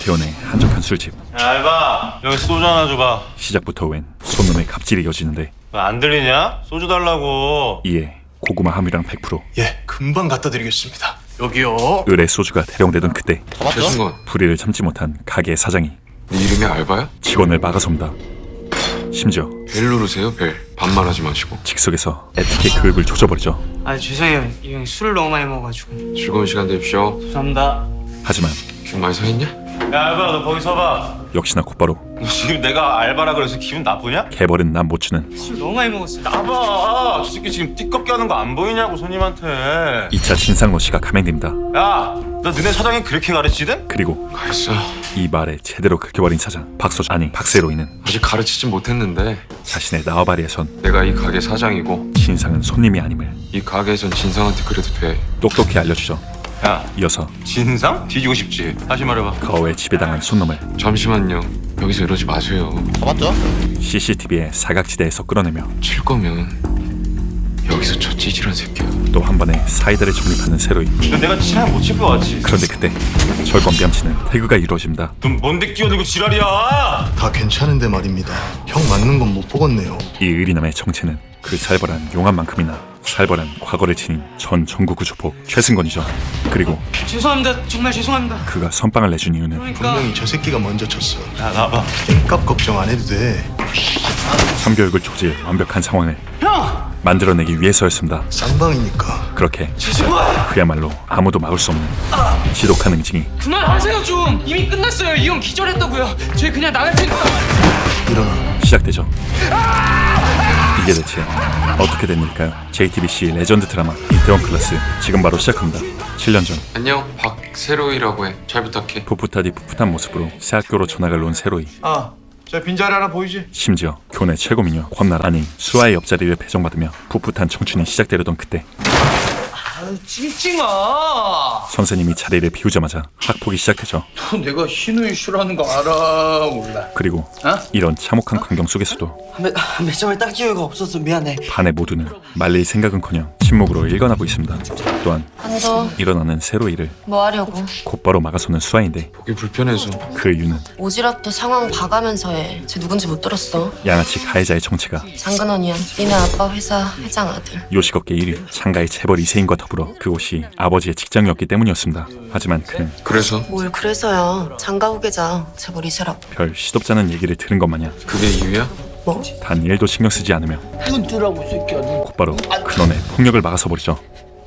개원의 한적한 술집. 야, 알바, 여기 소주 하나 줘봐. 시작부터 웬 손놈의 갑질이 이어지는데 왜 안 들리냐? 소주 달라고. 이에 고구마 함유량 100%, 예, 금방 갖다 드리겠습니다. 여기요. 을의 소주가 대령되던 그때 최승건, 불의를 참지 못한 가게 사장이 네 이름이 알바야? 직원을 막아섭니다. 심지어 벨 누르세요, 벨. 반말하지 마시고. 즉석에서 에티켓 교육을 조져버리죠. 아 죄송해요. 이 형이 술을 너무 많이 먹어가지고. 즐거운 시간 되십시오. 죄송합니다. 하지만 기분 많이 상했냐? 야, 알바, 너 거기 서봐. 역시나 곧바로 너 지금 내가 알바라 그래서 기분 나쁘냐? 개벌은 남 못 주는 술 너무 많이 먹었어요. 나봐, 저 새끼 지금 띠껍게 하는 거 안 보이냐고 손님한테. 2차 진상로 씨가 감행됩니다. 야, 너 너네 사장이 그렇게 가르치든? 그리고 가 있어. 이 말에 제대로 긁혀버린 사장 박서준, 아니 박세로이는 아직 가르치진 못했는데 자신의 나와바리에선 내가 이 가게 사장이고 진상은 손님이 아님을 이 가게에선 진상한테 그래도 돼. 똑똑히 알려주죠. 야, 이어서 진상? 뒤지고 싶지. 다시 말해봐. 거어에 지배당한 손놈을 잠시만요. 여기서 이러지 마세요. CCTV의 사각지대에서 끌어내며 칠 거면 여기서 저 찌질한 새끼야. 또 한 번에 사이다를 정립하는 세로이. 너 내가 치랑 못 칠 거 같지? 그런데 그때 절권뺨치는 태그가 이루어집니다. 넌 뭔데 끼어들고 지랄이야? 다 괜찮은데 말입니다. 형 맞는 건 못 보겠네요. 이 의리남의 정체는 그 살벌한 용암만큼이나 살벌한 과거를 지닌 전 전국구 주폭 최승건이죠. 그리고 죄송합니다. 정말 죄송합니다. 그가 선빵을 내준 이유는 그러니까 분명히 저 새끼가 먼저 쳤어. 야, 나봐. 땡값 걱정 안 해도 돼. 삼교육을 조질 완벽한 상황을 형! 만들어내기 위해서였습니다. 쌍방이니까. 그렇게 죄송해요. 그야말로 아무도 막을 수 없는 지독한 응징이 그만하세요 좀. 이미 끝났어요. 이 형 기절했다고요. 저희 그냥 나갈 테니까. 일어나. 시작되죠. 이게 대체 어떻게 된 일일까요? JTBC 레전드 드라마 이태원 클라스 지금 바로 시작합니다. 7년 전 안녕, 박세로이라고 해. 잘 부탁해. 풋풋하디 풋풋한 모습으로 새 학교로 전학을 온 세로이. 저 빈자리 하나 보이지? 심지어 교내 최고 미녀 권나라, 아니 수아의 옆자리를 배정받으며 풋풋한 청춘이 시작되려던 그때 찡찡아, 선생님이 자리를 비우자마자 학폭이 시작되죠. 너 내가 신우이 싫어하는 거 알아? 몰라. 그리고 어? 이런 참혹한 광경 속에서도 몇 점을 딱 기회가 없어서 미안해. 반의 모두는 말릴 생각은커녕 침묵으로 일관하고 있습니다. 또한 앉아. 일어나는 세로이를 뭐 하려고? 곧바로 막아서는 수아인데 보기 불편해서. 그 이유는 오지랖도 상황 봐가면서 해. 쟤 누군지 못 들었어. 양아치 가해자의 정체가 장근원이야. 니네 아빠 회사 회장 아들. 요식업계 1위 장가의 재벌 이세인과 더불어 그곳이 아버지의 직장이었기 때문이었습니다. 하지만 그는 그래서 뭘 그래서야. 장가 후계자 재벌 이세라고. 별 시덥잖은 얘기를 들은 것 마냥 그게 이유야? 뭐? 단 1도 신경 쓰지 않으며 눈 뜨라고 이 새끼야. 눈. 곧바로 근원의 폭력을 막아서버리죠.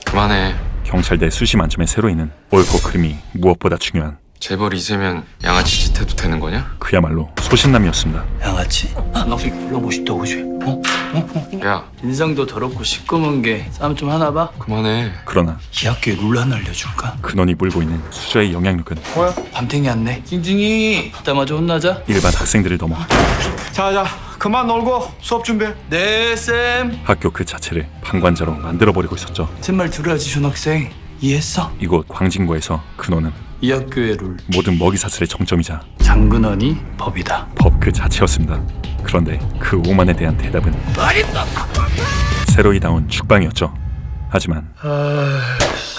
그만해. 경찰대 수시 만점의 세로이는 옳고 그름이 무엇보다 중요한 재벌 이세면 양아치 짓 해도 되는 거냐? 그야말로 소신남이었습니다. 양아치? 너 새끼 불러보고 싶다 오지? 어? 야, 인상도 더럽고 시꺼먼 게 싸움 좀 하나 봐? 그만해. 그러나 이 학교에 룰 하나 알려줄까? 근원이 물고 있는 수저의 영향력은 밤탱이 왔네. 찡찡이, 이따 마저 혼나자. 일반 학생들을 넘어 자자, 그만 놀고 수업 준비해. 네, 쌤. 학교 그 자체를 방관자로 만들어버리고 있었죠. 제 말 들어야지, 전학생. 이해했어? 이곳 광진구에서 근원은 이 학교의 룰. 모든 먹이사슬의 정점이자 장근원이 법이다. 법 그 자체였습니다. 그런데 그 오만에 대한 대답은 세로이다운 죽방이었죠. 하지만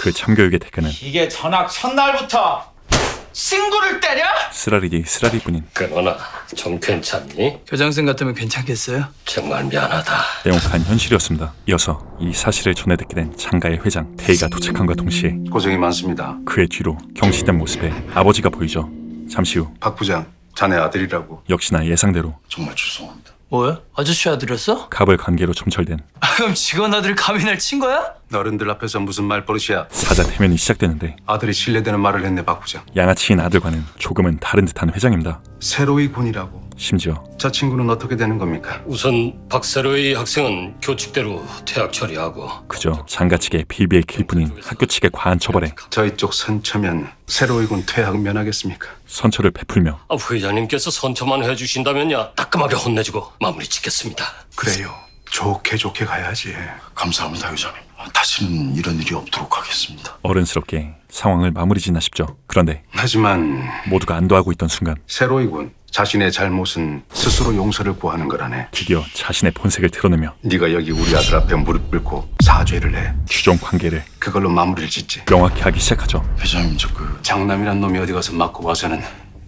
그 참교육의 대가는 이게 전학 첫날부터 친구를 때려? 쓰라리디 쓰라리뿐인 그러나 좀 괜찮니? 교장선 같으면 괜찮겠어요? 정말 미안하다. 냉혹한 현실이었습니다. 이어서 이 사실을 전해 듣게 된 장가의 회장 태희가 도착함과 동시에 고생이 많습니다. 그의 뒤로 경시된 모습의 아버지가 보이죠. 잠시 후 박 부장, 자네 아들이라고. 역시나 예상대로 정말 죄송합니다. 뭐야? 아저씨 아들이었어? 갑을 관계로 점철된 그럼 직원 아들 감히 날 친 거야? 어른들 앞에서 무슨 말버릇이야. 사자 대면이 시작되는데 아들이 신뢰되는 말을 했네, 박 부장. 양아치인 아들과는 조금은 다른 듯한 회장입니다. 새로이 군이라고. 심지어 저 친구는 어떻게 되는 겁니까? 우선 박세로의 학생은 교칙대로 퇴학 처리하고 그저 장가 측의 비비의 길뿐인 학교 측의 과한 처벌에 저희 쪽 선처면 새로이 군 퇴학 면하겠습니까? 선처를 베풀며 회장님께서 선처만 해주신다면야 따끔하게 혼내주고 마무리 짓겠습니다. 그래요. 좋게 좋게 가야지. 감사합니다, 회장님. 다시는 이런 일이 없도록 하겠습니다. 어른스럽게 상황을 마무리 짓나 싶죠. 그런데 하지만 모두가 안도하고 있던 순간 새로이 군 자신의 잘못은 스스로 용서를 구하는 거라네. 드디어 자신의 본색을 드러내며 네가 여기 우리 아들 앞에 무릎 꿇고 사죄를 해. 규정 관계를 그걸로 마무리를 짓지. 명확히 하기 시작하죠. 회장님, 장남이란 놈이 어디 가서 맞고 와서는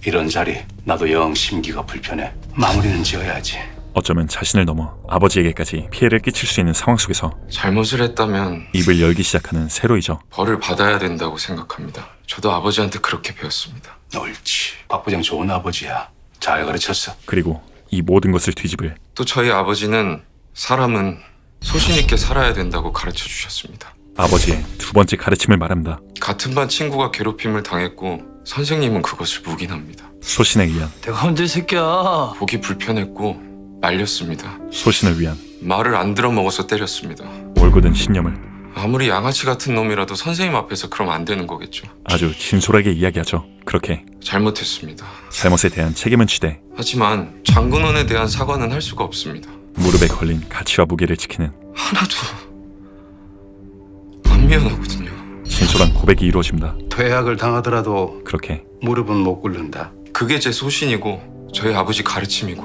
이런 자리 나도 영 심기가 불편해. 마무리는 지어야지. 어쩌면 자신을 넘어 아버지에게까지 피해를 끼칠 수 있는 상황 속에서 잘못을 했다면 입을 열기 시작하는 세로이죠. 벌을 받아야 된다고 생각합니다. 저도 아버지한테 그렇게 배웠습니다. 옳지. 박 부장 좋은 아버지야. 잘 가르쳤어. 그리고 이 모든 것을 뒤집을 또 저희 아버지는 사람은 소신 있게 살아야 된다고 가르쳐 주셨습니다. 아버지의 두 번째 가르침을 말합니다. 같은 반 친구가 괴롭힘을 당했고 선생님은 그것을 묵인합니다. 소신에 의한, 내가 언제 새끼야. 보기 불편했고 말렸습니다. 소신을 위한 말을 안 들어먹어서 때렸습니다. 올곧은 신념을 아무리 양아치 같은 놈이라도 선생님 앞에서 그러면 안 되는 거겠죠. 아주 진솔하게 이야기하죠. 그렇게 잘못했습니다. 잘못에 대한 책임은 지되 하지만 장근원에 대한 사과는 할 수가 없습니다. 무릎에 걸린 가치와 무게를 지키는 하나도 안 미안하거든요. 진솔한 고백이 이루어집니다. 퇴학을 당하더라도 그렇게 무릎은 못 꿇는다. 그게 제 소신이고 저희 아버지 가르침이고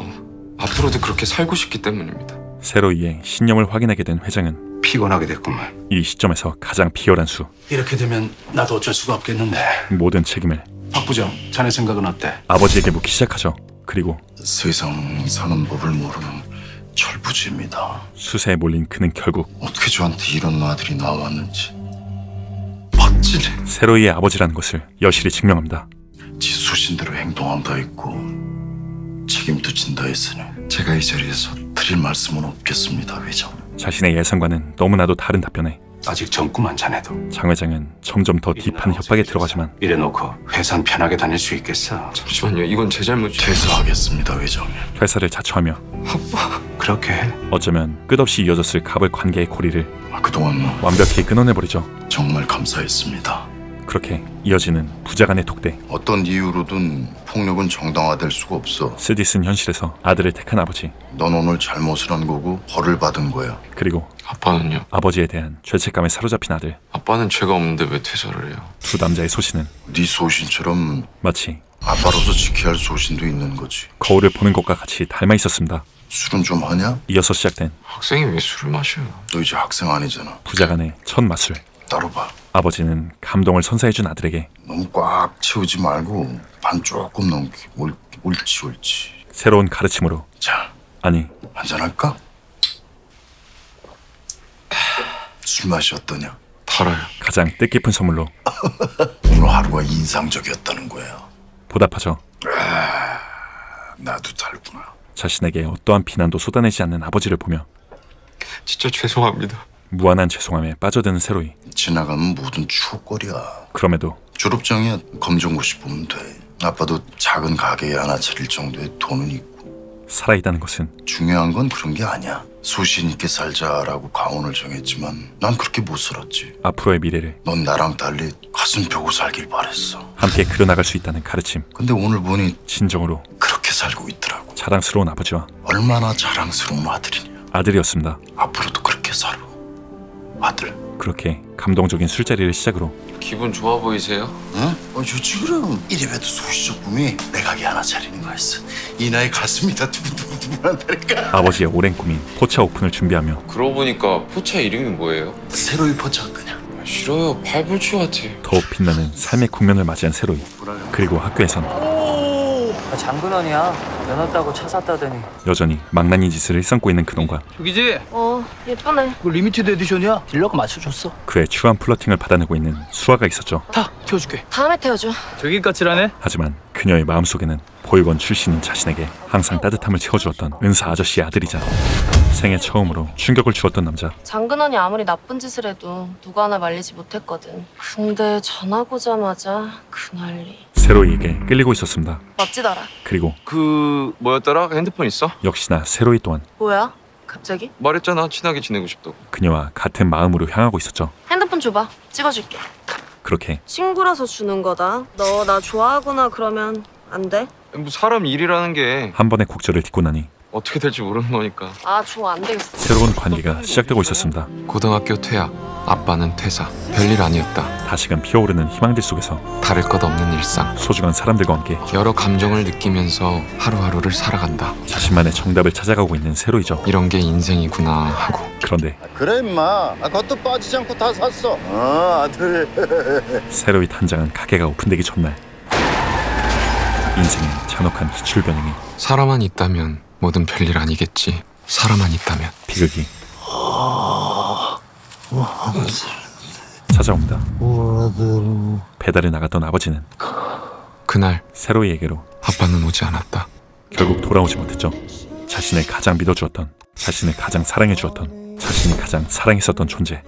앞으로도 그렇게 살고 싶기 때문입니다. 세로이의 신념을 확인하게 된 회장은 피곤하게 됐구만. 이 시점에서 가장 비열한 수, 이렇게 되면 나도 어쩔 수가 없겠는데. 모든 책임을 박 부장, 자네 생각은 어때? 아버지에게 묻기 시작하죠. 그리고 세상 사는 법을 모르는 철부지입니다. 수세에 몰린 그는 결국 어떻게 저한테 이런 아들이 나왔는지 멋지네. 세로이의 아버지라는 것을 여실히 증명합니다. 지 수신대로 행동한다 했고 책임도 진다 했으니 제가 이 자리에서 드릴 말씀은 없겠습니다, 회장. 자신의 예상과는 너무나도 다른 답변에 아직 젊구만 자네도. 장 회장은 점점 더 딥한 협박에 들어가지만 이래놓고 회사는 편하게 다닐 수 있겠어. 잠시만요. 이건 제 잘못이에요. 퇴사하겠습니다, 회장님. 회사를 자처하며 그렇게 해. 어쩌면 끝없이 이어졌을 갑을 관계의 고리를 그동안 완벽히 끊어내버리죠. 정말 감사했습니다. 그렇게 이어지는 부자간의 독대. 어떤 이유로든 폭력은 정당화될 수가 없어. 쓰디쓴 현실에서 아들을 택한 아버지, 넌 오늘 잘못을 한 거고 벌을 받은 거야. 그리고 아빠는요? 아버지에 대한 죄책감에 사로잡힌 아들. 아빠는 죄가 없는데 왜 퇴사를 해요? 두 남자의 소신은 네 소신처럼 마치 아빠로서 지켜야 할 소신도 있는 거지. 거울을 보는 것과 같이 닮아 있었습니다. 술은 좀 하냐? 이어서 시작된 학생이 왜 술을 마셔요? 너 이제 학생 아니잖아. 부자간의 첫 맞술. 따로 봐. 아버지는 감동을 선사해준 아들에게 너무 꽉 채우지 말고 반 조금 넘기. 옳지. 새로운 가르침으로, 자, 아니 한잔할까? 술 맛이 어떠냐? 달아요. 가장 뜻깊은 선물로 오늘 하루가 인상적이었다는 거야. 보답하죠. 나도 달구나. 자신에게 어떠한 비난도 쏟아내지 않는 아버지를 보며 진짜 죄송합니다. 무한한 죄송함에 빠져드는 세로이. 지나가면 모든 추억거리야. 그럼에도 졸업장에 검정고시 보면 돼. 아빠도 작은 가게에 하나 차릴 정도의 돈은 있고. 살아있다는 것은 중요한 건 그런 게 아니야. 소신 있게 살자라고 가온을 정했지만 난 그렇게 못 살았지. 앞으로의 미래를 넌 나랑 달리 가슴 펴고 살길 바랬어. 함께 그려나갈 수 있다는 가르침. 근데 오늘 보니 진정으로 그렇게 살고 있더라고. 자랑스러운 아버지와 얼마나 자랑스러운 아들이냐. 아들이었습니다. 앞으로도 그렇게 살아. 아들. 그렇게 감동적인 술자리를 시작으로 기분 좋아 보이세요? 응? 좋지 그럼. 이래봬도 소시적 꿈이 내 가게 하나 차리는 거였어. 이 나이 가슴이 다 두근두근한다니까. 아버지의 오랜 꿈인 포차 오픈을 준비하며 그러고 보니까 포차 이름이 뭐예요? 새로이 포차 그냥. 싫어요. 팔불치 같아. 더욱 빛나는 삶의 국면을 맞이한 세로이. 그리고 학교에선 장근원이야. 면허 따고 차 샀다더니. 여전히 망나니 짓을 일삼고 있는 그놈과 저기지? 예쁘네. 그 리미티드 에디션이야. 딜러가 맞춰줬어. 그의 추한 플러팅을 받아내고 있는 수아가 있었죠. 다 태워줄게. 다음에 태워줘. 저기 까칠하네. 하지만 그녀의 마음속에는 보육원 출신인 자신에게 항상 따뜻함을 채워주었던 은사 아저씨의 아들이자 생애 처음으로 충격을 주었던 남자. 장근원이 아무리 나쁜 짓을 해도 누구 하나 말리지 못했거든. 근데 전학 오자마자 그 난리. 세로이에게 끌리고 있었습니다. 멋지더라. 그리고 그 뭐였더라? 핸드폰 있어? 역시나 세로이 또한 뭐야? 갑자기? 말했잖아. 친하게 지내고 싶다고. 그녀와 같은 마음으로 향하고 있었죠. 핸드폰 줘봐. 찍어줄게. 그렇게 친구라서 주는 거다. 너 나 좋아하거나 그러면 안 돼? 뭐 사람 일이라는 게 한 번의 곡절을 딛고 나니 어떻게 될지 모르는 거니까. 아, 좋아. 안 되겠어. 새로운 관계가 시작되고 있었습니다. 고등학교 퇴학, 아빠는 퇴사. 별일 아니었다. 다시금 피어오르는 희망들 속에서 다를 것 없는 일상. 소중한 사람들과 함께 여러 감정을 느끼면서 하루하루를 살아간다. 자신만의 정답을 찾아가고 있는 세로이죠. 이런 게 인생이구나 하고. 그런데 그래 임마. 그것도 빠지지 않고 다 샀어. 아들. 세로이 단장한 가게가 오픈되기 전날 인생의 잔혹한 수출변형이 사람만 있다면 뭐든 별일 아니겠지. 사람만 있다면. 비극이 찾아옵니다. 배달을 나갔던 아버지는 그날 세로이에게로 아빠는 오지 않았다. 결국 돌아오지 못했죠. 자신을 가장 믿어주었던, 자신을 가장 사랑해주었던, 자신이 가장 사랑했었던 존재.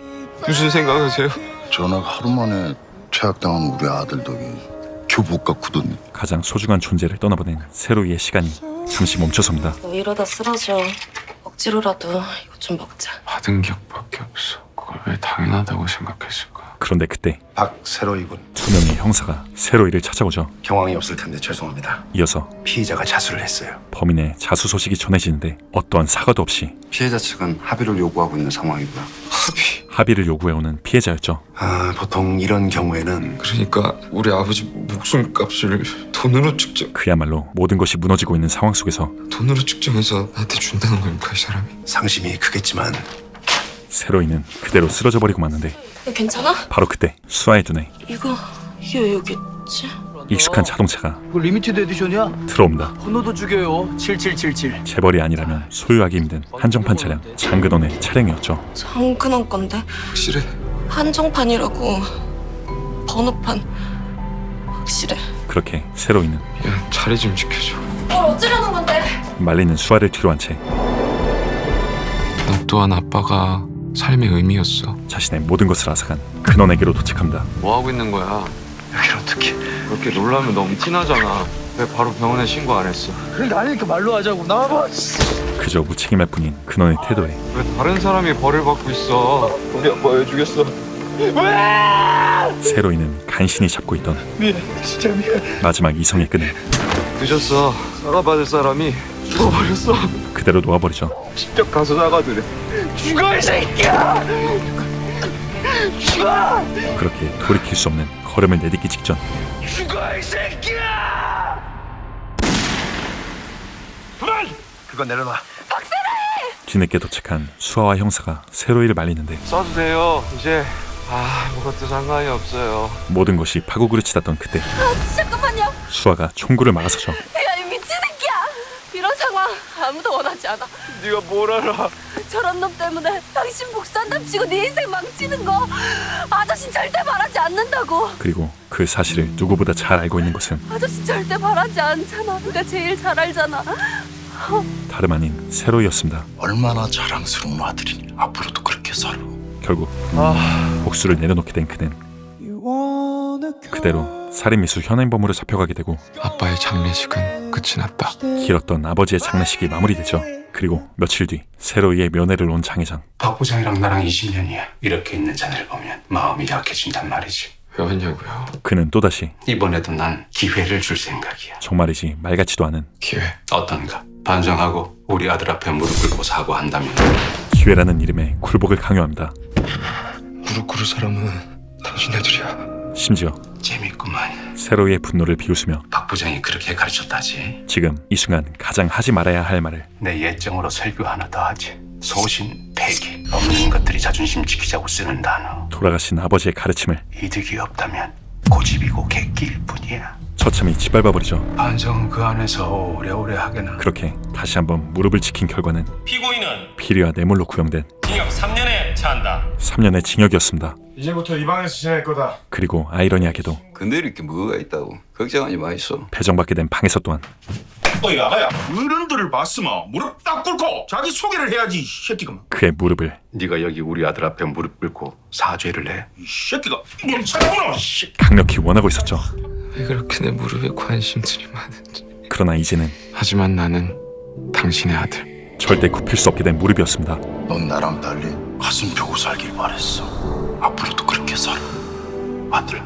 무슨 생각하세요? 전화가 하루 만에 퇴학당한 우리 아들 덕에 교복과 굳었네. 가장 소중한 존재를 떠나보낸 세로이의 시간이 잠시 멈춰섭니다. 너 이러다 쓰러져. 억지로라도 이거 좀 먹자. 받은 기억밖에 없어. 그걸 왜 당연하다고 생각했을까? 그런데 그때 박세로이군. 두 명의 형사가 세로이를 찾아오죠. 경황이 없을 텐데 죄송합니다. 이어서 피의자가 자수를 했어요. 범인의 자수 소식이 전해지는데 어떠한 사과도 없이 피해자 측은 합의를 요구하고 있는 상황이고요. 합의를 요구해오는 피해자였죠. 보통 이런 경우에는 그러니까 우리 아버지 목숨값을 돈으로 측정, 그야말로 모든 것이 무너지고 있는 상황 속에서 돈으로 측정해서 나한테 준다는 겁니까, 이 사람이? 상심이 크겠지만 세로이는 그대로 쓰러져 버리고 마는데 괜찮아? 바로 그때 수아의 눈에 이게 왜 여기 있지? 익숙한 자동차가 이거 리미티드 에디션이야? 들어옵니다. 번호도 죽여요. 7777. 재벌이 아니라면 소유하기 힘든 한정판 차량 장근원의 차량이었죠. 장근원 건데 확실해. 한정판이라고. 번호판 확실해. 그렇게 세로이는 야, 자리 좀 지켜줘. 뭘 어찌려는 건데? 말리는 수아를 뒤로 한 채 너 또한 아빠가 삶의 의미였어. 자신의 모든 것을 앗아간 근원에게로 도착합니다. 뭐 하고 있는 거야? 여기 어떻게? 그렇게 놀라면 너무 티나잖아. 왜 바로 병원에 신고 안 했어? 그러니까 아니 이렇게 말로 하자고. 나와봐. 그저 무책임할 뿐인 근원의 태도에 왜 다른 사람이 벌을 받고 있어? 우리 아빠 왜 죽였어? 세로이는 간신히 잡고 있던 진짜 미안. 마지막 이성의 끈을 늦었어. 사과받을 사람이 죽어버렸어. 그대로 놓아버리죠. 직접 가서 사과드려. 죽어 이 새끼야. 죽어. 그렇게 돌이킬 수 없는 걸음을 내딛기 직전 죽어 이 새끼야. 그거 내려놔. 뒤늦게 도착한 수아와 형사가 세로이를 말리는데 써도 돼요. 이제 아무것도 상관이 없어요. 모든 것이 파국으로 치닫던 그때 잠깐만요. 수아가 총구를 막아서죠. 야, 이 미친 새끼야. 이런 상황 아무도 원하지 않아. 네가 뭘 알아? 저런 놈 때문에 당신 목산답치고 네 인생 망치는 거 아저씨 절대 바라지 않는다고. 그리고 그 사실을 누구보다 잘 알고 있는 것은 아저씨 절대 바라지 않잖아. 네가 제일 잘 알잖아. 다름 아닌 세로이였습니다. 얼마나 자랑스러운 아들이니. 앞으로도 그렇게 살아. 결국 복수를 내려놓게 된 그는 그대로 살인미수 현행범으로 잡혀가게 되고 아빠의 장례식은 끝이 났다. 길었던 아버지의 장례식이 마무리되죠. 그리고 며칠 뒤 세로이의 면회를 온 장회장. 박 부장이랑 나랑 20년이야. 이렇게 있는 자네를 보면 마음이 약해진단 말이지. 왜 왔냐고요? 그는 또다시 이번에도 난 기회를 줄 생각이야. 정말이지 말 같지도 않은 기회. 어떤가? 반성하고 우리 아들 앞에 무릎 꿇고 사과한다면 기회라는 이름의 굴복을 강요합니다. 무릎 꿇을 사람은 당신 애들이야. 심지어 재밌구만. 세로이의 분노를 비웃으며 박 부장이 그렇게 가르쳤다지. 지금 이 순간 가장 하지 말아야 할 말을 내 예정으로 설교 하나 더 하지. 소신, 패기. 없는 것들이 자존심 지키자고 쓰는 단어. 돌아가신 아버지의 가르침을 이득이 없다면 고집이고 객기일 뿐이야. 처참히 짓밟아버리죠. 반성은 그 안에서 오래오래 하게나. 그렇게 다시 한번 무릎을 지킨 결과는 피고인은 비리와 뇌물로 구형된 징역 3년에 처한다. 3년의 징역이었습니다. 이제부터 이 방에서 지낼 거다. 그리고 아이러니하게도 근데 이렇게 뭐가 있다고 걱정하지 마이소. 배정받게 된 방에서 또한 어이 아가야 어른들을 봤으면 무릎 딱 꿇고 자기 소개를 해야지. 이 새끼가 그의 무릎을 네가 여기 우리 아들 앞에 무릎 꿇고 사죄를 해. 이 새끼가 멈춰구나. 강력히 원하고 있었죠. 왜 그렇게 내 무릎에 관심들이 많은지. 그러나 이제는 하지만 나는 당신의 아들. 절대 굽힐 수 없게 된 무릎이었습니다. 넌 나랑 달리 가슴 펴고 살길 바랬어. 앞으로도 그렇게 살아. 아들.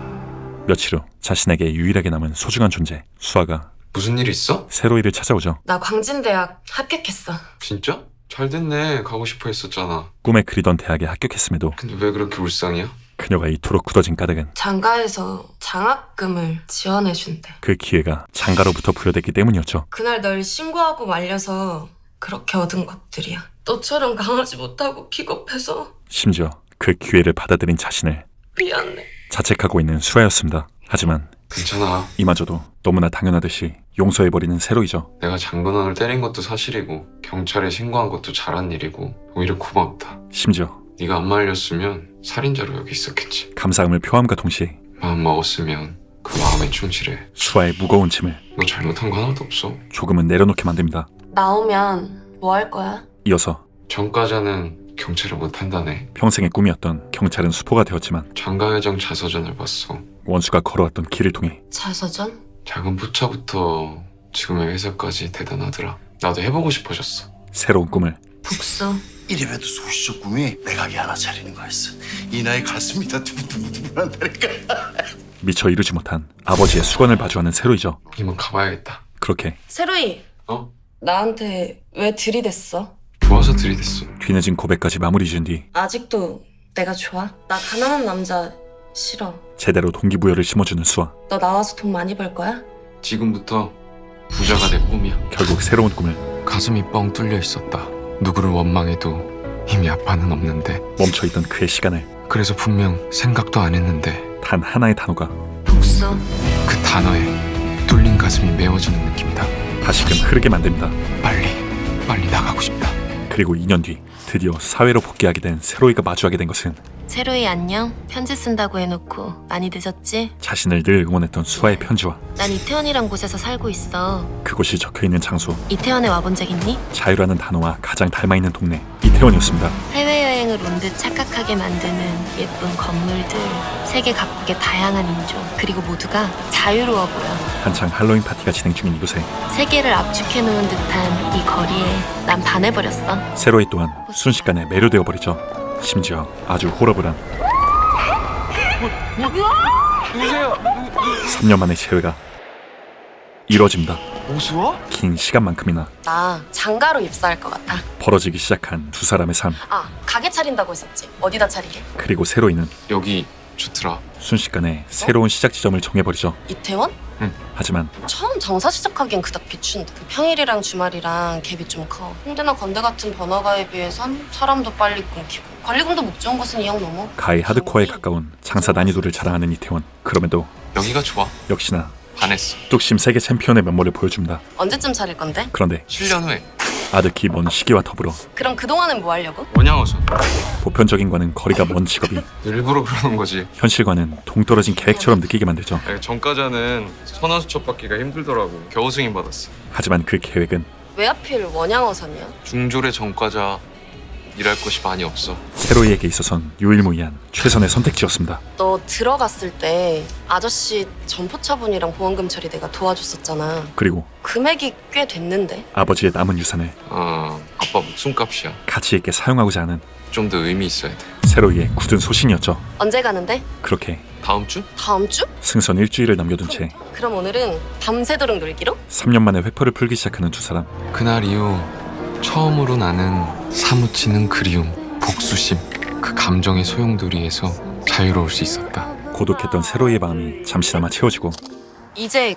며칠 후 자신에게 유일하게 남은 소중한 존재 수아가 무슨 일 있어? 세로이를 찾아오죠. 나 광진대학 합격했어. 진짜? 잘 됐네. 가고 싶어 했었잖아. 꿈에 그리던 대학에 합격했음에도 근데 왜 그렇게 울상이야? 그녀가 이토록 굳어진 까닭은 장가에서 장학금을 지원해준대. 그 기회가 장가로부터 부여됐기 때문이었죠. 그날 널 신고하고 말려서 그렇게 얻은 것들이야. 너처럼 강하지 못하고 비겁해서 심지어 그 기회를 받아들인 자신을 미안해. 자책하고 있는 수아였습니다. 하지만 괜찮아. 이마저도 너무나 당연하듯이 용서해버리는 세로이죠. 내가 장근원을 때린 것도 사실이고 경찰에 신고한 것도 잘한 일이고 오히려 고맙다. 심지어 네가 안 말렸으면 살인자로 여기 있었겠지. 감사함을 표함과 동시에 마음 먹었으면 그 마음에 충실해. 수아의 무거운 짐을 너 잘못한 거 하나도 없어. 조금은 내려놓게 만듭니다. 나오면 뭐 할 거야? 이어서 전과자는 경찰을 못 한다네. 평생의 꿈이었던 경찰은 수포가 되었지만 장가회장 자서전을 봤어. 원수가 걸어왔던 길을 통해 자서전? 작은 포차부터 지금의 회사까지 대단하더라. 나도 해보고 싶어졌어. 새로운 꿈을 복수. 이래봬도 소시적 꿈이 내가게 하나 차리는 거였어. 이 나이 가슴이 다 두근두근한다니까. 미처 이루지 못한 아버지의 수건을 마주하는 세로이죠. 이만 가봐야겠다. 그렇게 세로이. 어? 나한테 왜 들이댔어? 좋아서 들이댔어. 뒤늦은 고백까지 마무리 지은 뒤 아직도 내가 좋아? 나 가난한 남자 싫어. 제대로 동기부여를 심어주는 수아. 너 나와서 돈 많이 벌 거야? 지금부터 부자가 내 꿈이야. 결국 새로운 꿈을 가슴이 뻥 뚫려 있었다. 누구를 원망해도 이미 아빠는 없는데. 멈춰있던 그의 시간을 그래서 분명 생각도 안 했는데 단 하나의 단어가 복수. 그 단어에 뚫린 가슴이 메워지는 느낌이다. 다시금 흐르게 만듭니다. 빨리 나가고 싶다. 그리고 2년 뒤 드디어 사회로 복귀하게 된 세로이가 마주하게 된 것은 세로이 안녕? 편지 쓴다고 해놓고 많이 늦었지? 자신을 늘 응원했던 수아의 편지와 난 이태원이란 곳에서 살고 있어. 그곳이 적혀있는 장소, 이태원에 와본 적 있니? 자유라는 단어와 가장 닮아있는 동네 이태원이었습니다. 해외여행을 온 듯 착각하게 만드는 예쁜 건물들, 세계 각국의 다양한 인종, 그리고 모두가 자유로워 보여. 한창 할로윈 파티가 진행 중인 이곳에 세계를 압축해놓은 듯한 이 거리에 난 반해버렸어. 세로이 또한 순식간에 매료되어 버리죠. 심지어 아주 호러블한 누구세요? 3년 만의 재회가 이뤄집니다. 오수아? 긴 시간만큼이나 나 장가로 입사할 것 같아. 벌어지기 시작한 두 사람의 삶. 아, 가게 차린다고 했었지. 어디다 차리게? 그리고 세로이는 여기 좋더라. 순식간에 새로운 시작 지점을 정해버리죠. 이태원? 하지만 처음 장사 시작하기엔 그닥 비춘데 그 평일이랑 주말이랑 갭이 좀 커. 홍대나 건대 같은 번화가에 비해선 사람도 빨리 끊기고 관리금도 못 좋은 곳은 2억 넘어. 가히 하드코어에 가까운 장사 난이도를 자랑하는 이태원. 그럼에도 여기가 좋아. 역시나 반했어. 뚝심 세계 챔피언의 면모를 보여줍니다. 언제쯤 차릴 건데? 그런데 7년 후에 아득히 먼 시기와 더불어 그럼 그동안은 뭐 하려고? 원양어선. 보편적인과는 거리가 먼 직업이 일부러 그러는 거지. 현실과는 동떨어진 계획처럼 느끼게 만들죠. 전과자는 선화수첩 받기가 힘들더라고. 겨우 승인 받았어. 하지만 그 계획은 왜 하필 원양어선이야? 중졸의 전과자 일할 곳이 많이 없어. 세로이에게 있어선 유일무이한 최선의 선택지였습니다. 너 들어갔을 때 아저씨 점포차분이랑 보험금 처리 내가 도와줬었잖아. 그리고 금액이 꽤 됐는데? 아버지의 남은 유산을 아빠 목숨값이야. 가치 있게 사용하고자 하는 좀 더 의미 있어야 돼. 세로이의 굳은 소신이었죠. 언제 가는데? 그렇게 다음 주? 다음 주? 승선 일주일을 남겨둔 채 그럼 오늘은 밤새도록 놀기로? 3년 만에 회포를 풀기 시작하는 두 사람. 그날 이후 처음으로 나는 사무치는 그리움, 복수심, 그 감정의 소용돌이에서 자유로울 수 있었다. 고독했던 세로이의 마음이 잠시나마 채워지고 이제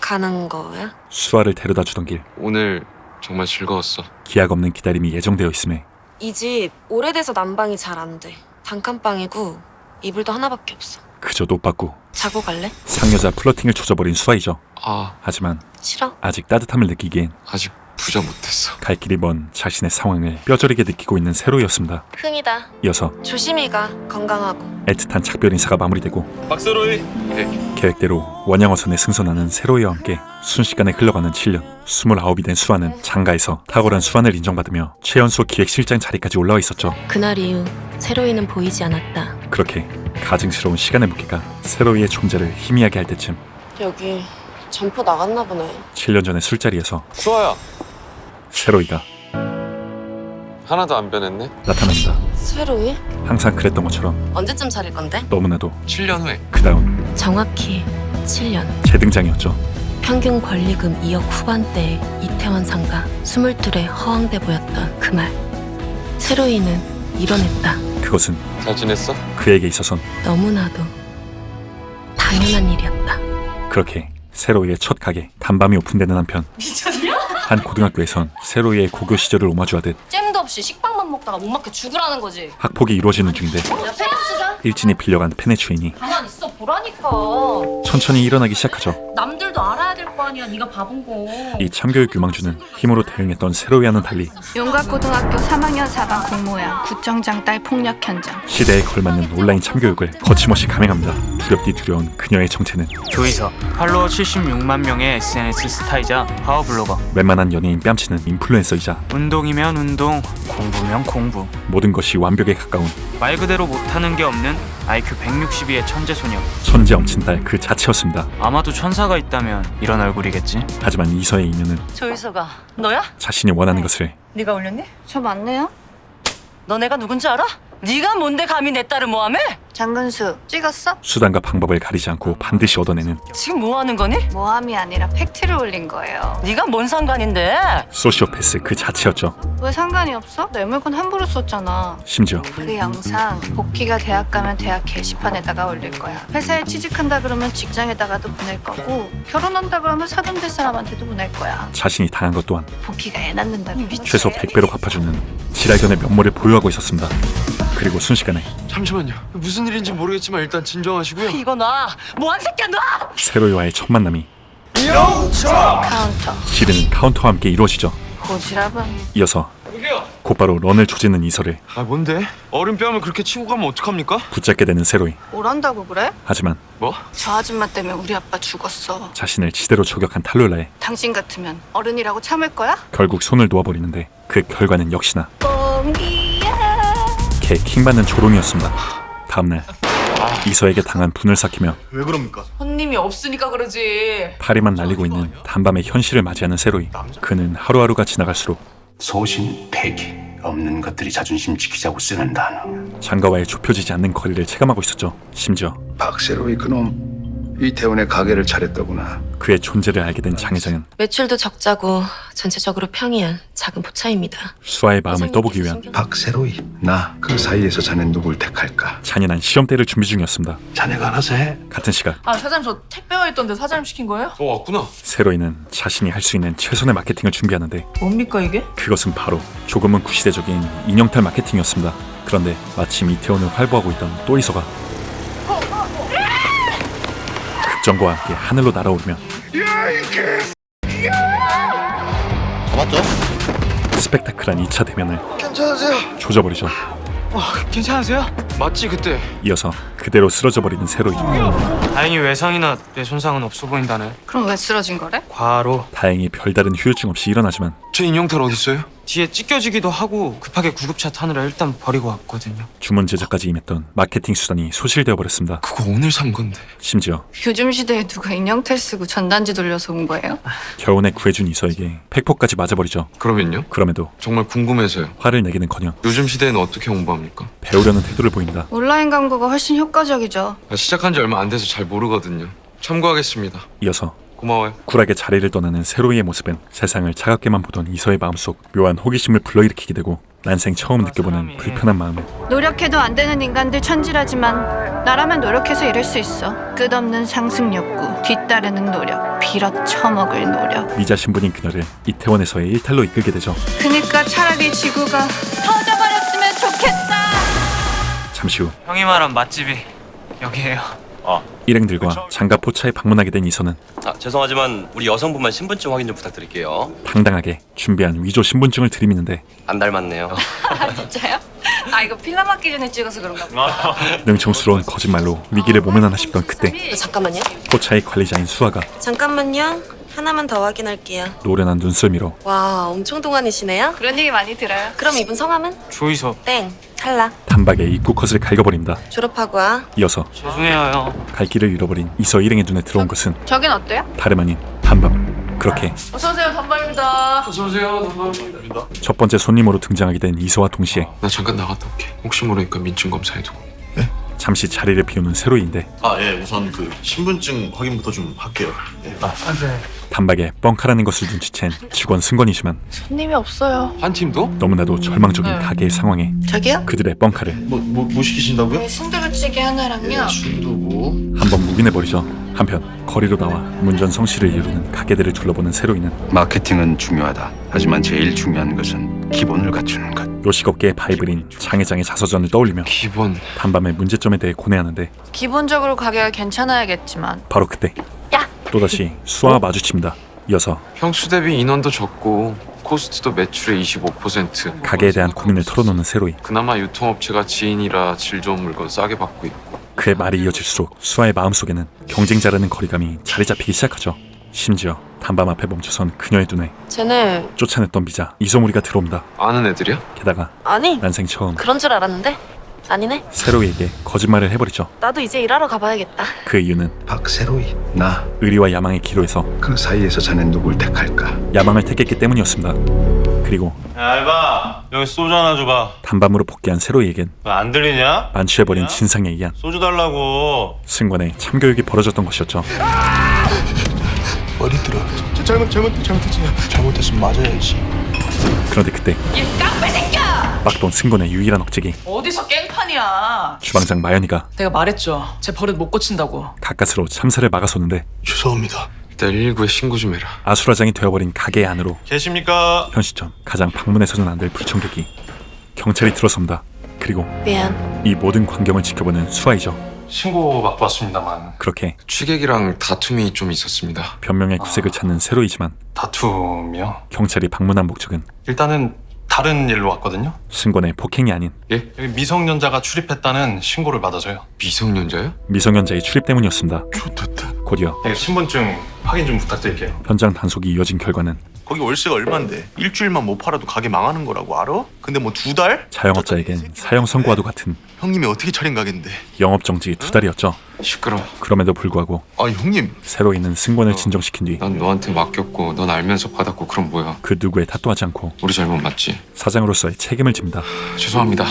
가는 거야? 수아를 데려다 주던 길. 오늘 정말 즐거웠어. 기약 없는 기다림이 예정되어 있음에 이 집 오래돼서 난방이 잘 안 돼. 단칸방이고 이불도 하나밖에 없어. 그저 노받고 자고 갈래? 상여자 플러팅을 조져버린 수아이죠. 하지만 싫어. 아직 따뜻함을 느끼기엔 아직 부자 못했어. 갈 길이 먼 자신의 상황을 뼈저리게 느끼고 있는 세로이였습니다. 흥이다. 이어서 조심히 가. 건강하고. 애틋한 작별 인사가 마무리되고 박세로이. 계획대로 원양어선에 승선하는 세로이와 함께 순식간에 흘러가는 7년. 29이 된 수아는 장가에서 탁월한 수완을 인정받으며 최연소 기획실장 자리까지 올라와 있었죠. 그날 이후 세로이는 보이지 않았다. 그렇게 가증스러운 시간의 무게가 세로이의 존재를 희미하게 할 때쯤 여기 점포 나갔나 보네. 7년 전의 술자리에서 수아야, 세로이가 하나도 안 변했네. 나타납니다. 세로이? 항상 그랬던 것처럼 언제쯤 차릴 건데? 너무나도 7년 후에. 그 다음 정확히 7년. 재등장이었죠. 평균 권리금 2억 후반대의 이태원 상가 22에 허황돼 보였던 그 말. 세로이는 이뤄냈다. 그것은 잘 지냈어? 그에게 있어선 너무나도 당연한 일이었다. 그렇게 세로이의 첫 가게 단밤이 오픈되는 한편 미쳤냐? 한 고등학교에선 세로이의 고교 시절을 오마주하듯 잼도 없이 식빵만 먹다가 못 맞게 죽으라는 거지. 학폭이 이루어지는 중인데 야, 페르스가? 일진이 빌려간 팬의 주인이 가만 있어 보라니까. 천천히 일어나기 시작하죠. 남들도 알아야 될 거 거 아니야. 네가 바본 거. 이 참교육 유망주는 힘으로 대응했던 세로이와는 달리 용각고등학교 3학년 4반 공모양 구청장 딸 폭력 현장. 시대에 걸맞는 온라인 참교육을 거침없이 감행합니다. 두렵디 두려운 그녀의 정체는 조이서 팔로워 76만 명의 SNS 스타이자 파워블로거. 웬만한 연예인 뺨치는 인플루엔서이자 운동이면 운동, 공부면 공부. 모든 것이 완벽에 가까운 말 그대로 못하는 게 없는 IQ 162의 천재소녀. 천재 엄친딸 그 자체였습니다. 아마도 천사가 있다면 이런 얼굴이겠지. 하지만 이서의 이면은 조이서가 너야? 자신이 원하는 것을 네가 올렸니? 저 맞네요? 너 내가 누군지 알아? 네가 뭔데 감히 내 딸을 모함해? 장근수 찍었어? 수단과 방법을 가리지 않고 반드시 얻어내는 지금 뭐 하는 거니? 모함이 아니라 팩트를 올린 거예요. 네가 뭔 상관인데? 소시오패스 그 자체였죠. 왜 상관이 없어? 내 물건 함부로 썼잖아. 심지어 그 영상 복귀가 대학 가면 대학 게시판에다가 올릴 거야. 회사에 취직한다 그러면 직장에다가도 보낼 거고 결혼한다 그러면 사돈 될 사람한테도 보낼 거야. 자신이 당한 것 또한 복귀가 애 낳는다고. 최소 100배로 갚아주는 지랄견의 면모를 보유하고 있었습니다. 그리고 순식간에 잠시만요. 무슨 일인지 모르겠지만 일단 진정하시고요. 이거 놔! 뭐한 새끼야 놔! 세로이와의 첫 만남이 카운터. 지르는 카운터와 함께 이루어지죠. 고지랖은 이어서 곧바로 런을 조지는 이서를 아 뭔데? 어른 뺨을 그렇게 치고 가면 어떡합니까? 붙잡게 되는 세로이. 뭘 한다고 그래? 하지만 뭐? 저 아줌마 때문에 우리 아빠 죽었어. 자신을 지대로 저격한 탈룰라에 당신 같으면 어른이라고 참을 거야? 결국 손을 놓아버리는데 그 결과는 역시나 뻥이야. 개 킹받는 조롱이었습니다. 다음날 이서에게 당한 분을 삭히며 왜 그럽니까? 손님이 없으니까 그러지. 파리만 날리고 있는 단밤의 현실을 맞이하는 세로이. 그는 하루하루가 지나갈수록 소신, 패기. 없는 것들이 자존심 지키자고 쓰는 단어. 장가와의 좁혀지지 않는 거리를 체감하고 있었죠. 심지어 박세로이 그놈 이태원에 가게를 차렸더구나. 그의 존재를 알게 된 장혜정은 매출도 적자고 전체적으로 평이한 작은 포차입니다. 수아의 마음을 떠보기 위한 박세로이 나 그 사이에서 자넨 누굴 택할까? 잔인한 시험대를 준비 중이었습니다. 자네가 알아서 해. 같은 시각 아 사장님 저 택배가 있던데 사장님 시킨 거예요? 왔구나. 세로이는 자신이 할 수 있는 최선의 마케팅을 준비하는데 뭡니까 이게? 그것은 바로 조금은 구시대적인 인형탈 마케팅이었습니다. 그런데 마침 이태원을 활보하고 있던 또이서가 급정거와 함께 하늘로 날아오르며 잡았죠? 스펙타클한 2차 대면을 괜찮으세요? 조져버리죠. 괜찮으세요? 맞지 그때? 이어서 그대로 쓰러져버리는 세로이. 다행히 외상이나 뇌 손상은 없어 보인다네. 그럼 왜 쓰러진 거래? 과로. 다행히 별다른 후유증 없이 일어나지만 제 인형탈 어딨어요? 뒤에 찢겨지기도 하고 급하게 구급차 타느라 일단 버리고 왔거든요. 주문 제작까지 임했던 마케팅 수단이 소실되어 버렸습니다. 그거 오늘 산 건데. 심지어 요즘 시대에 누가 인형탈 쓰고 전단지 돌려서 온 거예요? 결혼에 구해준 이서에게 팩폭까지 맞아버리죠. 그러면요? 그럼에도 정말 궁금해서요. 화를 내기는커녕 요즘 시대에는 어떻게 홍보합니까? 배우려는 태도를 보입니다. 온라인 광고가 훨씬 효과적이죠. 시작한 지 얼마 안 돼서 잘 모르거든요. 참고하겠습니다. 이어서 고마워요. 쿨하게 자리를 떠나는 세로이의 모습은 세상을 차갑게만 보던 이서의 마음속 묘한 호기심을 불러일으키게 되고 난생 처음 느껴보는 불편한 마음을 노력해도 안 되는 인간들 천지라지만 나라면 노력해서 이룰 수 있어. 끝없는 상승 욕구, 뒤따르는 노력, 빌어 처먹을 노력. 미자 신분인 그녀를 이태원에서의 일탈로 이끌게 되죠. 그니까 차라리 지구가 터져버렸으면 좋겠다. 잠시 후 형이 말한 맛집이 여기에요. 일행들과 장가 포차에 방문하게 된 이서는 죄송하지만 우리 여성분만 신분증 확인 좀 부탁드릴게요. 당당하게 준비한 위조 신분증을 들이미는데 안 닮았네요. 진짜요? 아 이거 필름 맞기 전에 찍어서 그런가 보다. 능청스러운 거짓말로 위기를 모면하나 싶던 그때 잠깐만요. 포차의 관리자인 수아가 잠깐만요. 하나만 더 확인할게요. 노련한 눈썰미로 와, 엄청 동안이시네요. 그런 얘기 많이 들어요. 그럼 이분 성함은? 조이서. 땡. 탈락. 단박에 입구 컷을 갈겨버립니다. 졸업하고 와. 이어서 죄송해요 형. 갈 길을 잃어버린 이서 일행의 눈에 들어온 것은 저긴 어때요? 다름 아닌 단밤. 그렇게 어서오세요 단발입니다. 어서오세요. 감사합니다. 첫 번째 손님으로 등장하게 된 이서와 동시에 나 잠깐 나갔다 올게. 혹시 모르니까 민증 검사해두고. 잠시 자리를 비우는 세로이인데 우선 그 신분증 확인부터 좀 할게요. 단박에 뻥카라는 것을 눈치챈 직원 승건이지만 손님이 없어요. 한 팀도? 너무나도 절망적인 가게의 상황에 저기요? 그들의 뻥카를 뭐 시키신다고요? 순두부찌개 하나랑요. 순두부. 한번 묵인해버리죠. 한편 거리로 나와 문전성시를 이루는 가게들을 둘러보는 세로이는 마케팅은 중요하다. 하지만 제일 중요한 것은 기본을 갖추는 것. 요식업계의 바이블인 장회장의 자서전을 떠올리며 기본. 단밤의 문제점에 대해 고뇌하는데 기본적으로 가게가 괜찮아야겠지만 바로 그때 야, 또다시 수아와 마주칩니다. 이어서 평수 대비 인원도 적고 코스트도 매출의 25%. 가게에 대한 고민을 털어놓는 세로이. 그나마 유통업체가 지인이라 질 좋은 물건 싸게 받고 있고. 그의 말이 이어질수록 수아의 마음속에는 경쟁자라는 거리감이 자리 잡히기 시작하죠. 심지어 단밤 앞에 멈춰선 그녀의 눈에 쟤네 쫓아냈던 비자 이소무리가 들어옵니다. 아는 애들이야? 게다가 아니 난생 처음 그런 줄 알았는데 아니네. 세로이에게 거짓말을 해버리죠. 나도 이제 일하러 가봐야겠다. 그 이유는 박세로이 나 그 의리와 야망의 기로에서 사이에서 자넨 누굴 택할까? 야망을 택했기 때문이었습니다. 그리고 야 알바 여기 소주 하나 줘봐. 단밤으로 복귀한 세로이에겐 왜 안 들리냐? 만취해버린 진상에 의한 소주 달라고. 승관의 참교육이 벌어졌던 것이었죠. 머리 들어. 잘못했으면 맞아야지. 그런데 그때 막돈 승관의 유일한 억제기 어디서 깽판이야? 주방장 마연이가 내가 말했죠. 제 버릇 못 고친다고. 가까스로 참사를 막아서는데 죄송합니다. 일단 119에 신고 좀 해라. 아수라장이 되어버린 가게 안으로 계십니까? 현 시점 가장 방문해서는 안 될 불청객이 경찰이 들어섭니다. 그리고 미안. 이 모든 광경을 지켜보는 수아이죠. 신고 받고 왔습니다만. 그렇게 취객이랑 다툼이 좀 있었습니다. 변명의 구색을 찾는 세로이지만 다툼이요? 경찰이 방문한 목적은 일단은 다른 일로 왔거든요. 승관의 폭행이 아닌 예? 여기 미성년자가 출입했다는 신고를 받아서요. 미성년자요? 미성년자의 출입 때문이었습니다. 곧이어 네, 신분증 확인 좀 부탁드릴게요. 현장 단속이 이어진 결과는 거기 월세가 얼만데 일주일만 못 팔아도 가게 망하는 거라고 알아? 근데 뭐 2달? 자영업자에겐 사형 선고와도 같은 형님이 어떻게 차린 가게인데? 영업정지 2달이었죠. 시끄러워. 그럼에도 불구하고 아니 형님 세로이는 승관을 진정시킨 뒤 난 너한테 맡겼고 넌 알면서 받았고 그럼 뭐야? 그 누구에 탓도하지 않고 우리 잘못 맞지? 사장으로서의 책임을 집니다. 죄송합니다.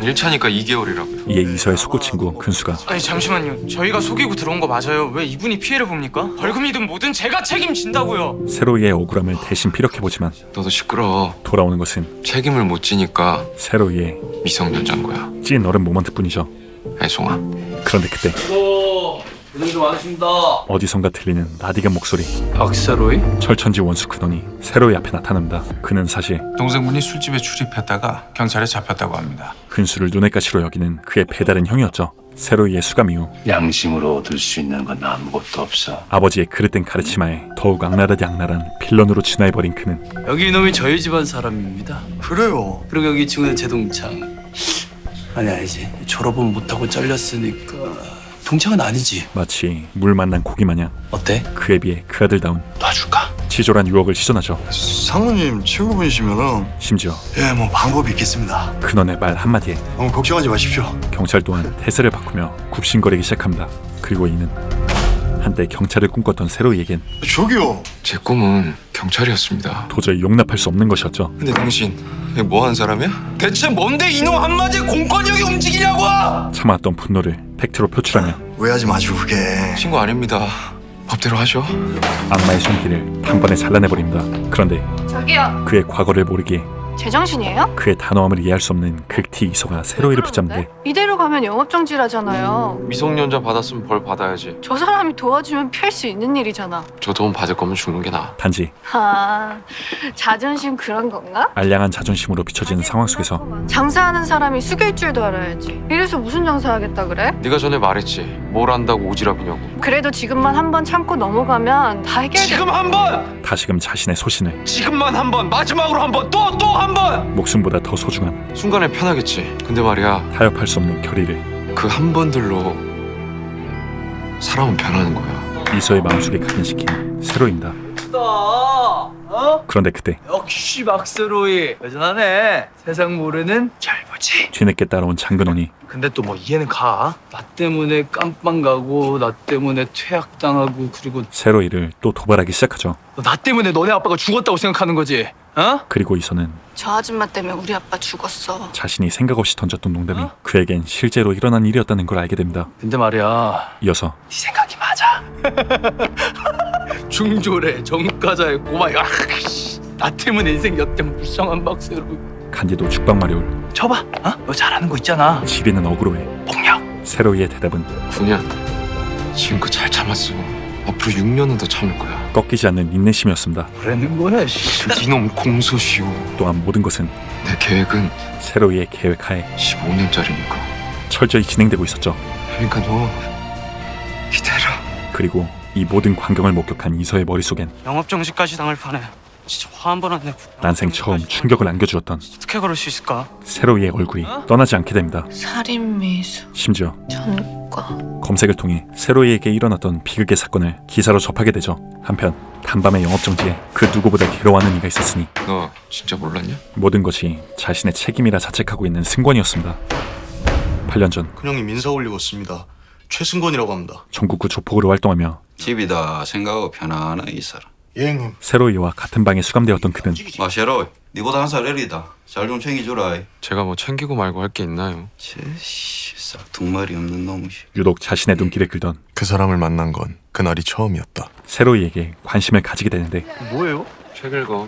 1차니까 2개월이라고요. 이에 이서의 숙고 친구 근수가 아니 잠시만요. 저희가 속이고 들어온 거 맞아요. 왜 이분이 피해를 봅니까? 벌금이든 뭐든 제가 책임진다고요. 세로이의 억울함을 대신 피력해보지만 너도 시끄러워. 돌아오는 것은 책임을 못 지니까 세로이의 미성년자인 거야. 찐 어른 모먼트뿐이죠. 애송아. 그런데 그때 고생 좀 많으십니다. 어디선가 들리는 나디간 목소리. 박세로이? 철천지 원수 근원이 세로이 앞에 나타납니다. 그는 사실 동생분이 술집에 출입했다가 경찰에 잡혔다고 합니다. 근수를 눈의 가시로 여기는 그의 배다른 형이었죠. 세로이의 수감 이후 양심으로 얻을 수 있는 건 아무것도 없어. 아버지의 그릇된 가르침하에 더욱 악랄하디 악랄한 빌런으로 진화해버린 그는 여기 이놈이 저희 집안 사람입니다. 그래요. 그리고 여기 친구는 제 동창. 아니지. 졸업은 못하고 잘렸으니까 동창은 아니지. 마치 물 만난 고기 마냥 어때? 그에 비해 그 아들다운 놔줄까? 치졸한 유혹을 시전하죠. 상무님 친구분이시면은 심지어 뭐 방법이 있겠습니다. 근원의 말 한마디에 너무 걱정하지 마십시오. 경찰 또한 태세를 바꾸며 굽신거리기 시작합니다. 그리고 이는 한때 경찰을 꿈꿨던 세로이에겐 저기요. 제 꿈은 경찰이었습니다. 도저히 용납할 수 없는 것이었죠. 근데 당신 뭐 한 사람이야? 대체 뭔데 이놈 한마디에 공권력이 움직이냐고! 참아왔던 분노를 팩트로 표출하며 오해하지 마시고 그게. 신고 아닙니다. 법대로 하죠. 악마의 손길을 단번에 잘라내버립니다. 그런데 저기요. 그의 과거를 모르기에 제정신이에요? 그의 단호함을 이해할 수 없는 극티 이소가 세로이를 붙잡는데 이대로 가면 영업정지라잖아요. 미성년자 받았으면 벌 받아야지. 저 사람이 도와주면 피할 수 있는 일이잖아. 저 돈 받을 거면 죽는 게 나아. 단지 아, 자존심 그런 건가? 알량한 자존심으로 비춰지는 상황 속에서 장사하는 사람이 숙일 줄도 알아야지. 이래서 무슨 장사하겠다 그래? 네가 전에 말했지. 뭘 안다고 오지랖이냐고. 그래도 지금만 한 번 참고 넘어가면 다 해결돼. 지금 한 번! 다시금 자신의 소신을 지금만 한 번! 마지막으로 한 번! 또 한 번! 목숨보다 더 소중한 순간에 편하겠지. 근데 말이야. 타협할 수 없는 결의를 그 한 번들로 사람은 변하는 거야. 이소의 마음속에 각인시킨 세로입니다. 그런데 그때 역시 박세로이. 여전하네. 세상 모르는 잘 보지. 뒤늦게 따라온 장근원이 근데 또 뭐 이해는 가. 나 때문에 깜빵 가고 나 때문에 퇴학당하고 그리고 세로이를 또 도발하기 시작하죠. 나 때문에 너네 아빠가 죽었다고 생각하는 거지. 어? 그리고 이소는 저 아줌마 때문에 우리 아빠 죽었어. 자신이 생각 없이 던졌던 농담이 그에겐 실제로 일어난 일이었다는 걸 알게 됩니다. 근데 말이야. 이어서 네 생각이 맞아. 중졸에 정가자에 고마야. 나 때문에 인생 엿된 불쌍한 박세로이. 간디도 죽방 마려울 쳐봐. 어? 너 잘하는 거 있잖아. 지리는 어그로에 폭력. 세로이의 대답은 9년. 지금껏 잘 참았어. 앞으로 6년은 더 참을 거야. 꺾이지 않는 인내심이었습니다. 그랬는 거야. 씨. 이놈 공소시효. 또한 모든 것은 내 계획은 세로이의 계획하에 15년짜리니까. 철저히 진행되고 있었죠. 그러니까 너 기다려. 그리고 이 모든 광경을 목격한 이서의 머릿속엔 영업 정지까지 당할 판에 진짜 화 한 번 안 내고 난생 처음 충격을 안겨주었던 어떻게 그럴 수 있을까? 세로이의 얼굴이 떠나지 않게 됩니다. 살인미수 심지어 전과 검색을 통해 세로이에게 일어났던 비극의 사건을 기사로 접하게 되죠. 한편 단밤의 영업정지에 그 누구보다 괴로워하는 이가 있었으니 너 진짜 몰랐냐? 모든 것이 자신의 책임이라 자책하고 있는 승권이었습니다. 8년 전 큰형님 인사 올리겠습니다. 최승권이라고 합니다. 전국구 조폭으로 활동하며 집이다 생각하고 편안하게 있어라. 예 형님. 세로이와 같은 방에 수감되었던 그는 마셔로 니보다 한 살 어리다. 잘 좀 챙겨주라. 제가 뭐 챙기고 말고 할 게 있나요? 제씨 싹퉁말이 없는 놈이. 유독 자신의 눈길을 끌던 그 사람을 만난 건 그날이 처음이었다. 세로이에게 관심을 가지게 되는데 뭐예요? 책 읽어.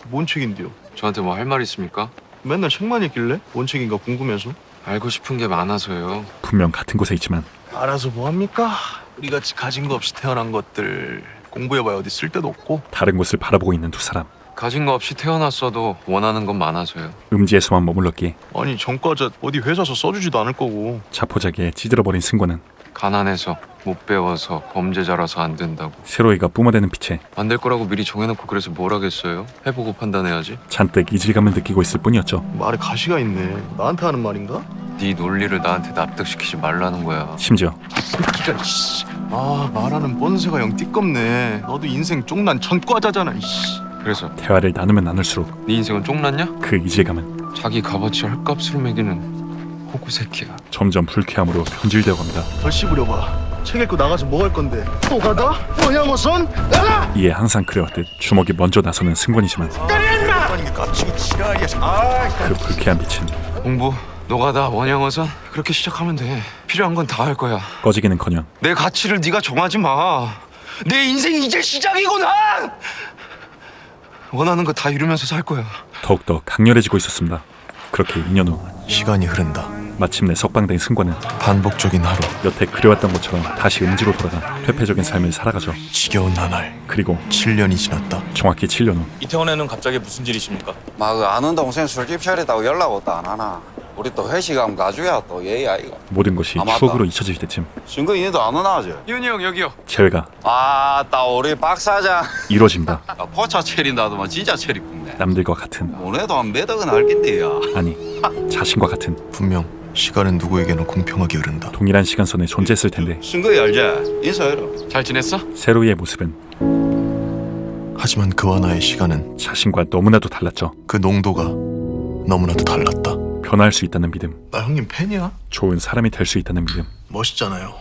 뭔 책인데요? 저한테 뭐 할 말 있습니까? 맨날 책만 읽길래 뭔 책인가 궁금해서. 알고 싶은 게 많아서요. 분명 같은 곳에 있지만 알아서 뭐합니까? 우리같이 가진 거 없이 태어난 것들 공부해봐야 어디 쓸 데도 없고. 다른 곳을 바라보고 있는 두 사람. 가진 거 없이 태어났어도 원하는 건 많아서요. 음지에서만 머물렀기에 아니 전과자 어디 회사서 써주지도 않을 거고. 자포자기에 찌들어버린 승권은 가난해서 못 배워서 범죄자라서 안 된다고. 세로이가 뿜어대는 빛에 안 될 거라고 미리 정해놓고 그래서 뭘 하겠어요? 해보고 판단해야지. 잔뜩 이질감을 느끼고 있을 뿐이었죠. 말에 가시가 있네. 나한테 하는 말인가? 네 논리를 나한테 납득시키지 말라는 거야. 심지어 새끼가 이씨. 아 말하는 뻔세가 영 띠껍네. 너도 인생 쪽난 전과자잖아 이씨. 그래서 대화를 나누면 나눌수록 네 인생은 쫑났냐? 그 이질감은 자기 값어치 헐값으로 매기는 호구 새끼야. 점점 불쾌함으로 변질되어 갑니다. 덜 씹으려봐. 책 읽고 나가서 뭐 할 건데? 또 가다? 뭐냐 무슨? 이에 항상 그래왔듯 주먹이 먼저 나서는 승권이지만 그 불쾌한 빛은 공부 노가다 원양어선 그렇게 시작하면 돼. 필요한 건 다 할 거야. 꺼지기는커녕 내 가치를 네가 정하지 마. 내 인생이 이제 시작이구나. 원하는 거 다 이루면서 살 거야. 더욱더 강렬해지고 있었습니다. 그렇게 2년 후 시간이 흐른다. 마침내 석방된 승권은 반복적인 하루. 여태 그려왔던 것처럼 다시 음지로 돌아가 퇴폐적인 삶을 살아가죠. 지겨운 나날. 그리고 7년이 지났다. 정확히 7년 후 이태원에는 갑자기 무슨 일이십니까? 막 아는 동생 술집 차리다고 연락 왔다 안 하나. 우리 또 회식하면 가줘야 또 예의 아이가. 모든 것이 아, 맞다. 추억으로 잊혀질 때쯤 승근이 니도 안 오나 아직? 이훈이 형 여기요. 재회가 아따 우리 박 사장. 이루어집니다. 포차 체린다더만 진짜 체리 뿐네. 남들과 같은 오늘도 한 몇 억은 할 낀데야. 아니 자신과 같은 분명 시간은 누구에게나 공평하게 흐른다. 동일한 시간선에 존재했을 텐데 승근이 알지? 인사해라. 잘 지냈어? 세로이의 모습은 하지만 그와 나의 시간은 자신과 너무나도 달랐죠. 그 농도가 너무나도 달랐다. 변화할 수 있다는 믿음, 나 형님 팬이야? 좋은 사람이 될 수 있다는 믿음. 멋있잖아요.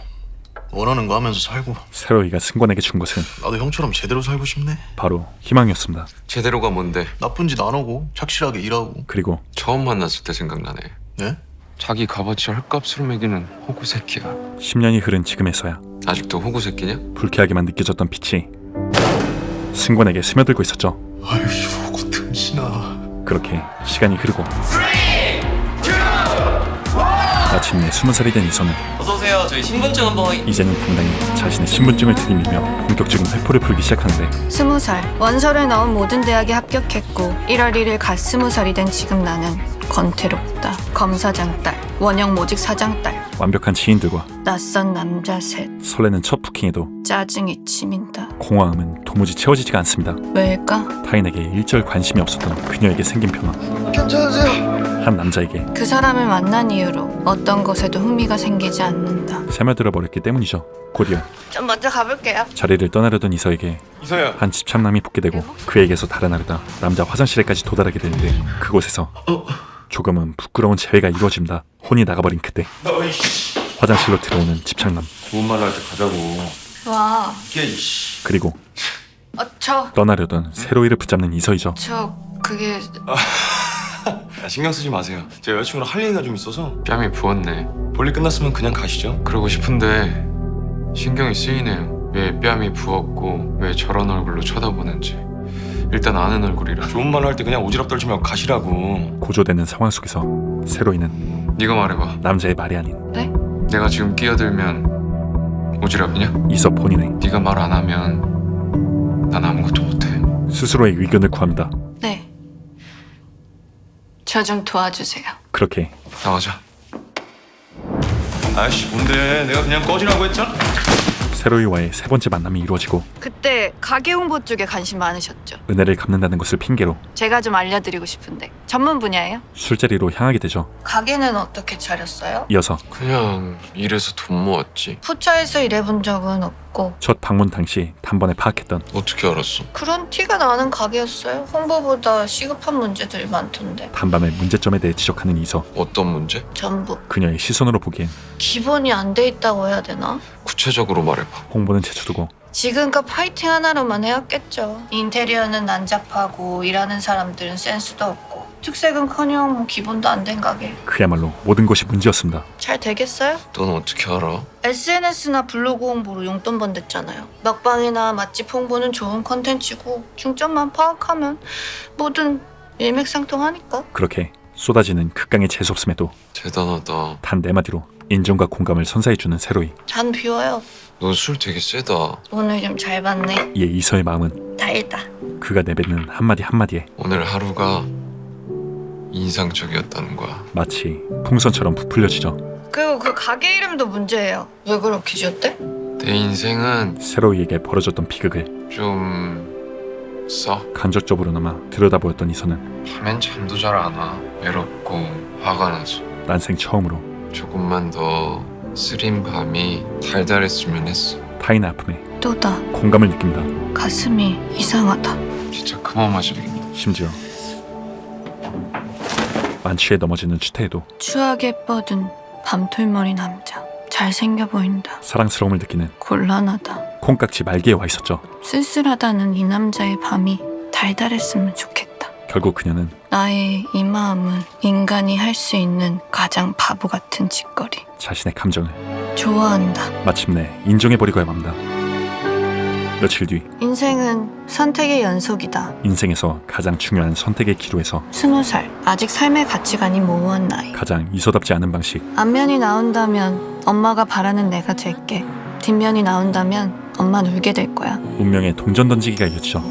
원하는 거 하면서 살고. 세로이가 승권에게 준 것은 나도 형처럼 제대로 살고 싶네. 바로 희망이었습니다. 제대로가 뭔데? 나쁜 짓 안 하고 착실하게 일하고. 그리고 처음 만났을 때 생각나네. 네? 자기 값어치 헐값으로 매기는 호구 새끼야. 10년이 흐른 지금에서야 아직도 호구 새끼냐? 불쾌하게만 느껴졌던 빛이 승권에게 스며들고 있었죠. 아유 호구 등신아. 그렇게 시간이 흐르고 마침내 20살이 된 이선은 어서오세요. 저희 신분증 한번. 이제는 당당히 자신의 신분증을 들이밀며 본격적인 회포를 풀기 시작하는데 20살 원서를 넣은 모든 대학에 합격했고 1월 1일 갓 20살이 된 지금 나는 건태롭다. 검사장 딸, 원형 모직 사장 딸, 완벽한 지인들과 낯선 남자 셋, 설레는 첫 부킹에도 짜증이 치민다. 공허함은 도무지 채워지지가 않습니다. 왜일까? 타인에게 일절 관심이 없었던 그녀에게 생긴 변화. 괜찮으세요? 한 남자에게 그 사람을 만난 이후로 어떤 것에도 흥미가 생기지 않는다. 새며들어 버렸기 때문이죠. 곧이어 좀 먼저 가볼게요. 자리를 떠나려던 이서에게 이서야. 한 집착남이 붙게 되고 그에게서 달아나려다 남자 화장실에까지 도달하게 되는데 그곳에서 조금은 부끄러운 재회가 이루어집니다. 혼이 나가버린 그때 화장실로 들어오는 집착남. 좋은 말로 할 때 가자고. 와, 그리고 저 떠나려던 세로이를 붙잡는 이서이죠. 그게 신경 쓰지 마세요. 제 여자친구랑 할 얘기가 좀 있어서. 뺨이 부었네. 볼일 끝났으면 그냥 가시죠. 그러고 싶은데 신경이 쓰이네요. 왜 뺨이 부었고 왜 저런 얼굴로 쳐다보는지. 일단 아는 얼굴이라. 좋은 말로 할 때 그냥 오지랖 떨지 말고 가시라고. 고조되는 상황 속에서 세로이는 네가 말해봐. 남자의 말이 아닌 내가 지금 끼어들면 오지랖이냐? 이서 본인의 네가 말 안 하면 난 아무것도 못해. 스스로의 의견을 구합니다. 네. 저 좀 도와주세요. 그렇게 나가자. 아이씨 뭔데? 내가 그냥 꺼지라고 했잖아. 세로이와의 세 번째 만남이 이루어지고 그때 가게 홍보 쪽에 관심 많으셨죠? 은혜를 갚는다는 것을 핑계로 제가 좀 알려드리고 싶은데 전문 분야예요? 술자리로 향하게 되죠. 가게는 어떻게 차렸어요? 이어서 그냥 일해서 돈 모았지. 포차에서 일해본 적은 없고 첫 방문 당시 단번에 파악했던 어떻게 알았어? 그런 티가 나는 가게였어요. 홍보보다 시급한 문제들이 많던데. 단밤의 문제점에 대해 지적하는 이서. 어떤 문제? 전부 그녀의 시선으로 보기엔 기본이 안 돼 있다고 해야 되나? 구체적으로 말해봐. 홍보는 제쳐두고 지금껏 파이팅 하나로만 해왔겠죠. 인테리어는 난잡하고 일하는 사람들은 센스도 없고 특색은커녕 뭐 기본도 안 된 가게. 그야말로 모든 것이 문제였습니다. 잘 되겠어요? 넌 어떻게 알아? SNS나 블로그 홍보로 용돈 번댔잖아요. 먹방이나 맛집 홍보는 좋은 컨텐츠고 중점만 파악하면 뭐든 일맥상통하니까. 그렇게 쏟아지는 극강의 재수없음에도 대단하다. 단 네 마디로 인정과 공감을 선사해주는 세로이. 잔 비워요. 넌 술 되게 세다. 오늘 좀 잘 봤네. 이에 이서의 마음은 달다. 그가 내뱉는 한마디 한마디에 오늘 하루가 인상적이었다는 거야. 마치 풍선처럼 부풀려지죠. 그리고 그 가게 이름도 문제예요. 왜 그렇게 지었대? 내 인생은 세로이에게 벌어졌던 비극을 좀 써. 간접적으로나마 들여다보였던 이서는 밤엔 잠도 잘 안 와. 외롭고 화가 나서 난생 처음으로 조금만 더 쓰린 밤이 달달했으면 했어. 타인의 아픔에 또다. 공감을 느낍니다. 가슴이 이상하다. 진짜 그만 마시겠다. 심지어 만취에 넘어지는 추태에도 추하게 뻗은 밤톨머리 남자. 잘생겨 보인다. 사랑스러움을 느끼는 곤란하다. 콩깍지 말기에 와 있었죠. 쓸쓸하다는 이 남자의 밤이 달달했으면 좋겠다. 결국 그녀는 나의 이 마음은 인간이 할 수 있는 가장 바보 같은 짓거리. 자신의 감정을 좋아한다. 마침내 인정해버리고야 맙니다. 며칠 뒤 인생은 선택의 연속이다. 인생에서 가장 중요한 선택의 기로에서 20살. 아직 삶의 가치관이 모호한 나이. 가장 이서답지 않은 방식. 앞면이 나온다면 엄마가 바라는 내가 될게. 뒷면이 나온다면 엄마는 울게 될 거야. 운명의 동전 던지기가 이었죠.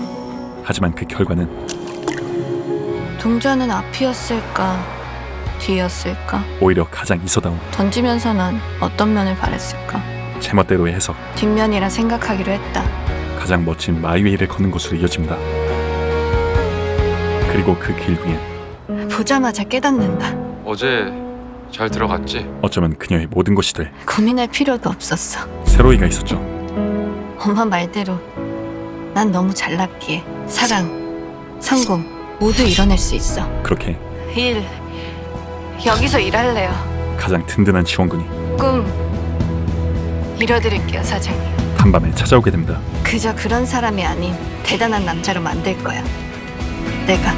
하지만 그 결과는 동전은 앞이었을까 뒤였을까? 오히려 가장 이서다운 던지면서 난 어떤 면을 바랬을까? 제멋대로의 해석. 뒷면이라 생각하기로 했다. 가장 멋진 마이웨이를 걷는 곳으로 이어집니다. 그리고 그 길 위엔 보자마자 깨닫는다. 어제 잘 들어갔지? 어쩌면 그녀의 모든 것이 될 고민할 필요도 없었어. 세로이가 있었죠. 엄마 말대로 난 너무 잘났기에 사랑, 성공 모두 이뤄낼 수 있어. 그렇게 일 여기서 일할래요. 가장 든든한 지원군이 꿈 이뤄드릴게요, 사장님. 단밤에 찾아오게 됩니다. 그저 그런 사람이 아닌 대단한 남자로 만들 거야. 내가.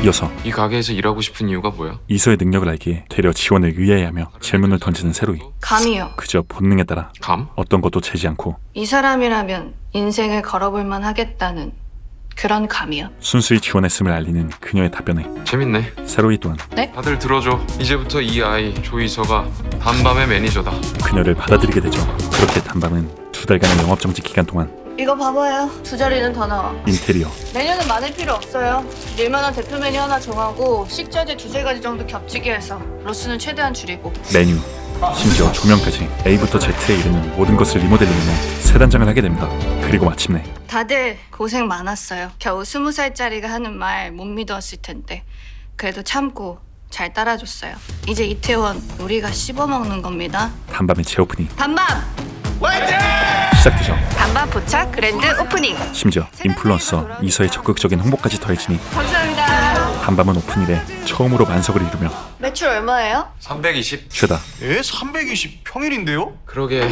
이어서 이 가게에서 일하고 싶은 이유가 뭐야? 이서의 능력을 알기에 되려 지원을 의아해하며 질문을 던지는 세로이. 감이요. 그저 본능에 따라 감? 어떤 것도 재지 않고 이 사람이라면 인생을 걸어볼만 하겠다는 그런 감이요. 순수히 지원했음을 알리는 그녀의 답변에 재밌네. 세로이 또한 다들 들어줘. 이제부터 이 아이 조이서가 단밤의 매니저다. 그녀를 받아들이게 되죠. 그렇게 단밤은 2달간의 영업정지 기간 동안 이거 봐봐요. 2자리는 더 나와. 인테리어, 메뉴는 많을 필요 없어요. 일만한 대표 메뉴 하나 정하고 식자재 2-3가지 정도 겹치게 해서 로스는 최대한 줄이고. 메뉴, 심지어 조명까지 A부터 Z에 이르는 모든 것을 리모델링하며 새 단장을 하게 됩니다. 그리고 마침내 다들 고생 많았어요. 겨우 20살짜리가 하는 말 못 믿었을 텐데 그래도 참고 잘 따라줬어요. 이제 이태원 우리가 씹어먹는 겁니다. 단밤의 재오프닝 단밤! 시작되죠. 단밤 포착 그랜드 오프닝. 심지어 인플루언서 이서의 적극적인 홍보까지 더해지니 감사합니다. 단밤은 오픈 이래 처음으로 만석을 이루며 매출 얼마예요? 320. 최다 에? 320 평일인데요? 그러게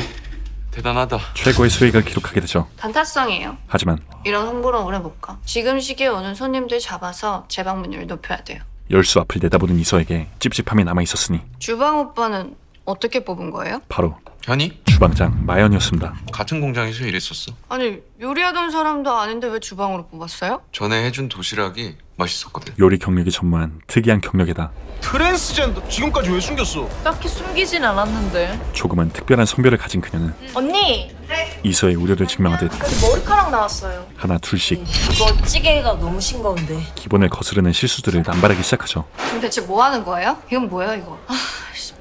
대단하다. 최고의 수익을 기록하게 되죠. 단타성이에요. 하지만 이런 홍보는 오래 못 가. 지금 시기에 오는 손님들 잡아서 재방문율 높여야 돼요. 열수 앞을 내다보는 이서에게 찝찝함이 남아있었으니 주방 오빠는 어떻게 뽑은 거예요? 바로 현이? 주방장 마연이었습니다. 같은 공장에서 일했었어. 아니 요리하던 사람도 아닌데 왜 주방으로 뽑았어요? 전에 해준 도시락이 맛있었거든. 요리 경력이 전무한 특이한 경력에다 트랜스젠더 지금까지 왜 숨겼어? 딱히 숨기진 않았는데. 조금은 특별한 성별을 가진 그녀는 언니! 이서의 우려를 증명하듯 머리카락 나왔어요. 하나 둘씩 멋지게가 너무 싱거운데. 기본을 거스르는 실수들을 남발하기 시작하죠. 지금 대체 뭐 하는 거예요? 이건 뭐예요 이거?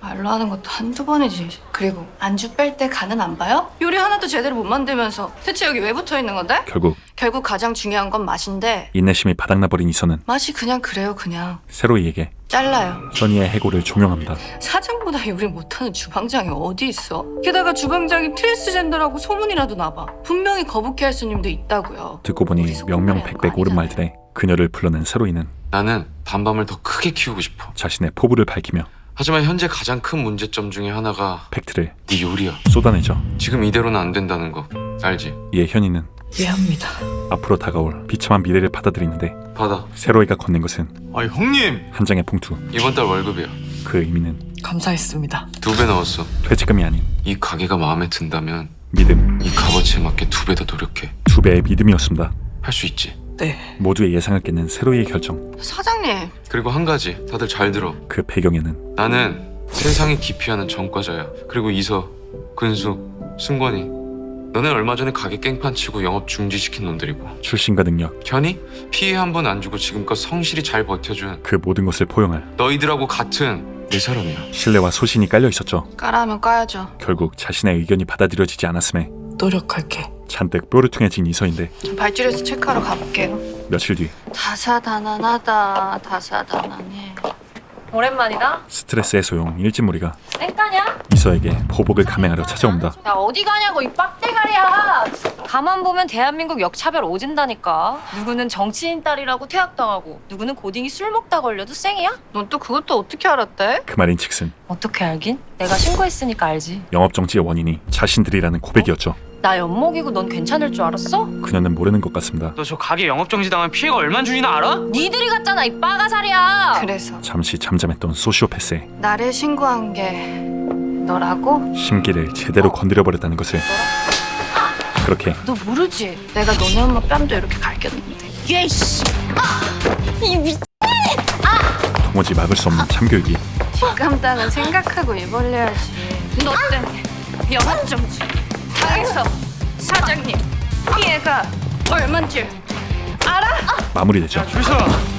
말로 하는 것도 한두 번이지. 그리고 안주 뺄 때 간은 안 봐요? 요리 하나도 제대로 못 만들면서 대체 여기 왜 붙어 있는 건데? 결국 가장 중요한 건 맛인데 인내심이 바닥나버린 이서는 맛이 그냥 그래요. 그냥 세로이에게 잘라요. 현이의 해고를 종용합니다. 사장보다 요리 못하는 주방장이 어디 있어? 게다가 주방장이 트랜스젠더라고 소문이라도 나봐. 분명히 거북해할 손님도 있다고요. 듣고 보니 명명백백 옳은 말들에 그녀를 불러낸 세로이는 나는 단밤을 더 크게 키우고 싶어. 자신의 포부를 밝히며 하지만 현재 가장 큰 문제점 중에 하나가 팩트를 네 요리야. 쏟아내죠. 지금 이대로는 안 된다는 거 알지? 이에 현이는 이해합니다. 앞으로 다가올 비참한 미래를 받아들이는데 받아. 세로이가 건넨 것은 아니 형님! 한 장의 봉투. 이번 달 월급이야. 그 의미는 감사했습니다. 2배 넣었어. 퇴직금이 아닌 이 가게가 마음에 든다면 믿음. 이 값어치에 맞게 2배 더 노력해. 2배의 믿음이었습니다. 할 수 있지. 네. 모두의 예상을 깨는 세로이의 결정. 사장님. 그리고 한 가지 다들 잘 들어. 그 배경에는 나는 세상이 기피하는 전과자야. 그리고 이서, 근수, 승관이 너네 얼마 전에 가게 깽판 치고 영업 중지시킨 놈들이고 출신과 능력, 현이 피해 한 번 안 주고 지금껏 성실히 잘 버텨준 그 모든 것을 포용할 너희들하고 같은 내 사람이야. 신뢰와 소신이 깔려 있었죠. 까라면 까야죠. 결국 자신의 의견이 받아들여지지 않았음에 노력할게. 잔뜩 뾰루퉁해진 이서인데 전 발주리에서 체크하러 가볼게요. 며칠 뒤 다사다난하다. 다사다난해. 오랜만이다. 스트레스의 소용 일진무리가 쌩까냐? 이서에게 보복을 감행하려 찾아온다. 야 어디 가냐고 이 빡대가리야. 가만 보면 대한민국 역차별 오진다니까. 누구는 정치인 딸이라고 퇴학당하고 누구는 고딩이 술 먹다 걸려도 쌩이야? 넌 또 그것도 어떻게 알았대? 그 말인 즉슨 어떻게 알긴? 내가 신고했으니까 알지. 영업정지의 원인이 자신들이라는 고백이었죠. 나 엿먹이고 넌 괜찮을 줄 알았어? 그녀는 모르는 것 같습니다. 너 저 가게 영업정지 당한 피해가 얼만 줄이나 알아? 니들이 갔잖아 이 빠가살이야. 그래서 잠시 잠잠했던 소시오패스에 나를 신고한 게 너라고? 심기를 제대로 건드려버렸다는 것을. 그렇게 너 모르지? 내가 너네 엄마 뺨도 이렇게 갈겼는데. 예씨. 이 미. 도무지 막을 수 없는 참교육이 뒷감당은 생각하고 입벌려야지. 너 때문에 영업정지 당해서 사장님 피해가 얼만지 알아? 마무리되죠.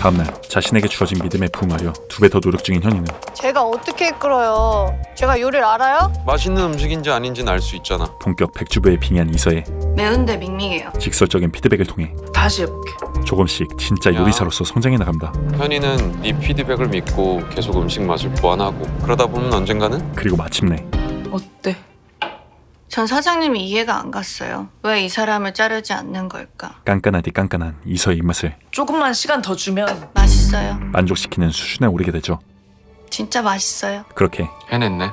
다음날 자신에게 주어진 믿음에 부응하려 2배 더 노력 중인 현이는 제가 어떻게 이끌어요? 제가 요리를 알아요? 맛있는 음식인지 아닌지는 알 수 있잖아. 본격 백주부에 빙의한 이서의 매운데 밍밍해요. 직설적인 피드백을 통해 다시 해볼게. 조금씩 진짜 요리사로서 성장해 나갑니다. 현이는 네 피드백을 믿고 계속 음식 맛을 보완하고 그러다 보면 언젠가는 그리고 마침내 어때? 전 사장님이 이해가 안 갔어요. 왜 이 사람을 자르지 않는 걸까? 깐깐하디 깐깐한 이서의 입맛을 조금만 시간 더 주면 맛있어요. 만족시키는 수준에 오르게 되죠. 진짜 맛있어요. 그렇게 해냈네.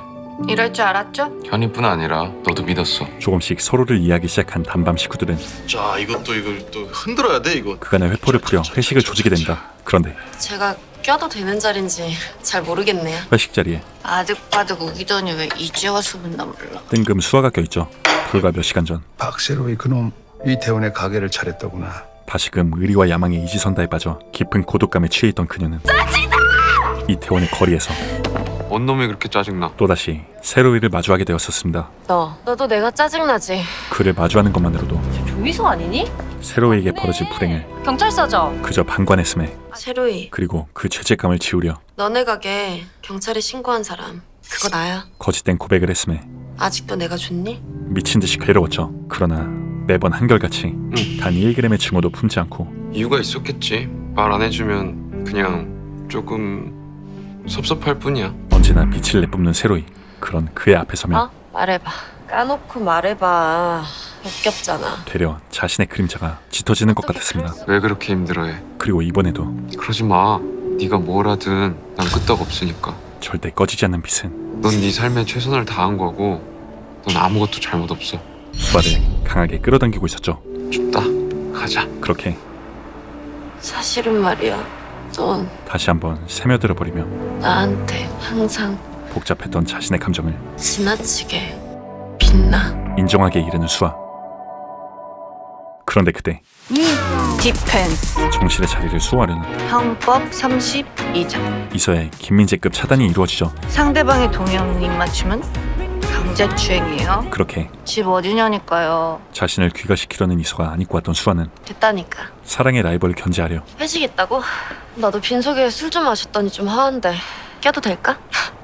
이럴 줄 알았죠? 현이뿐 아니라 너도 믿었어. 조금씩 서로를 이해하기 시작한 단밤 식구들은 자, 이것도 이걸 또 흔들어야 돼 이거. 그간의 회포를 풀려 회식을 조지게 됩니다. 그런데 제가 껴도 되는 자리인지 잘 모르겠네요. 회식 자리에 아득바득 우기더니 왜 이제 와서 문나 몰라. 뜬금 수화가 껴있죠. 불과 몇 시간 전 박세로이 그놈 이태원의 가게를 차렸더구나. 다시금 의리와 야망의 이지선다에 빠져 깊은 고독감에 취해 있던 그녀는 이태원의 거리에서 뭔 놈이 그렇게 짜증나? 또다시 세로이를 마주하게 되었었습니다. 너도 내가 짜증나지? 그를 마주하는 것만으로도 조미소 아니니? 세로이에게 벌어질 불행을 경찰서죠. 그저 방관했음에 세로이, 그리고 그 죄책감을 지우려 너네 가게 경찰에 신고한 사람 그거 나야. 거짓된 고백을 했음에 아직도 내가 좋니? 미친 듯이 괴로웠죠. 그러나 매번 한결같이 단 1g의 증오도 품지 않고 이유가 있었겠지. 말 안 해주면 그냥 조금 섭섭할 뿐이야. 언제나 빛을 내뿜는 세로이. 그런 그의 앞에 서면 말해봐. 까놓고 말해봐. 역겹잖아. 되려 자신의 그림자가 짙어지는 것 같았습니다. 왜 그렇게 힘들어해? 그리고 이번에도 그러지 마. 네가 뭘 하든 난 끄떡 없으니까. 절대 꺼지지 않는 빛은 넌 네 삶에 최선을 다한 거고 넌 아무것도 잘못 없어. 수아를 강하게 끌어당기고 있었죠. 춥다. 가자. 그렇게 사실은 말이야. 넌 다시 한번 스며들어 버리며 나한테 항상 복잡했던 자신의 감정을 지나치게 빛나. 인정하게 이르는 수아. 그런데 그때 디펜스 정실의 자리를 수호하려는 형법 32장. 이서의 김민재급 차단이 이루어지죠. 상대방의 동의하는 입맞춤은 강제추행이에요. 그렇게 집 어디냐니까요. 자신을 귀가시키려는 이서가 안 입고 왔던 수아는 됐다니까. 사랑의 라이벌을 견제하려 회식 있다고? 나도 빈속에 술 좀 마셨더니 좀 허한데 껴도 될까?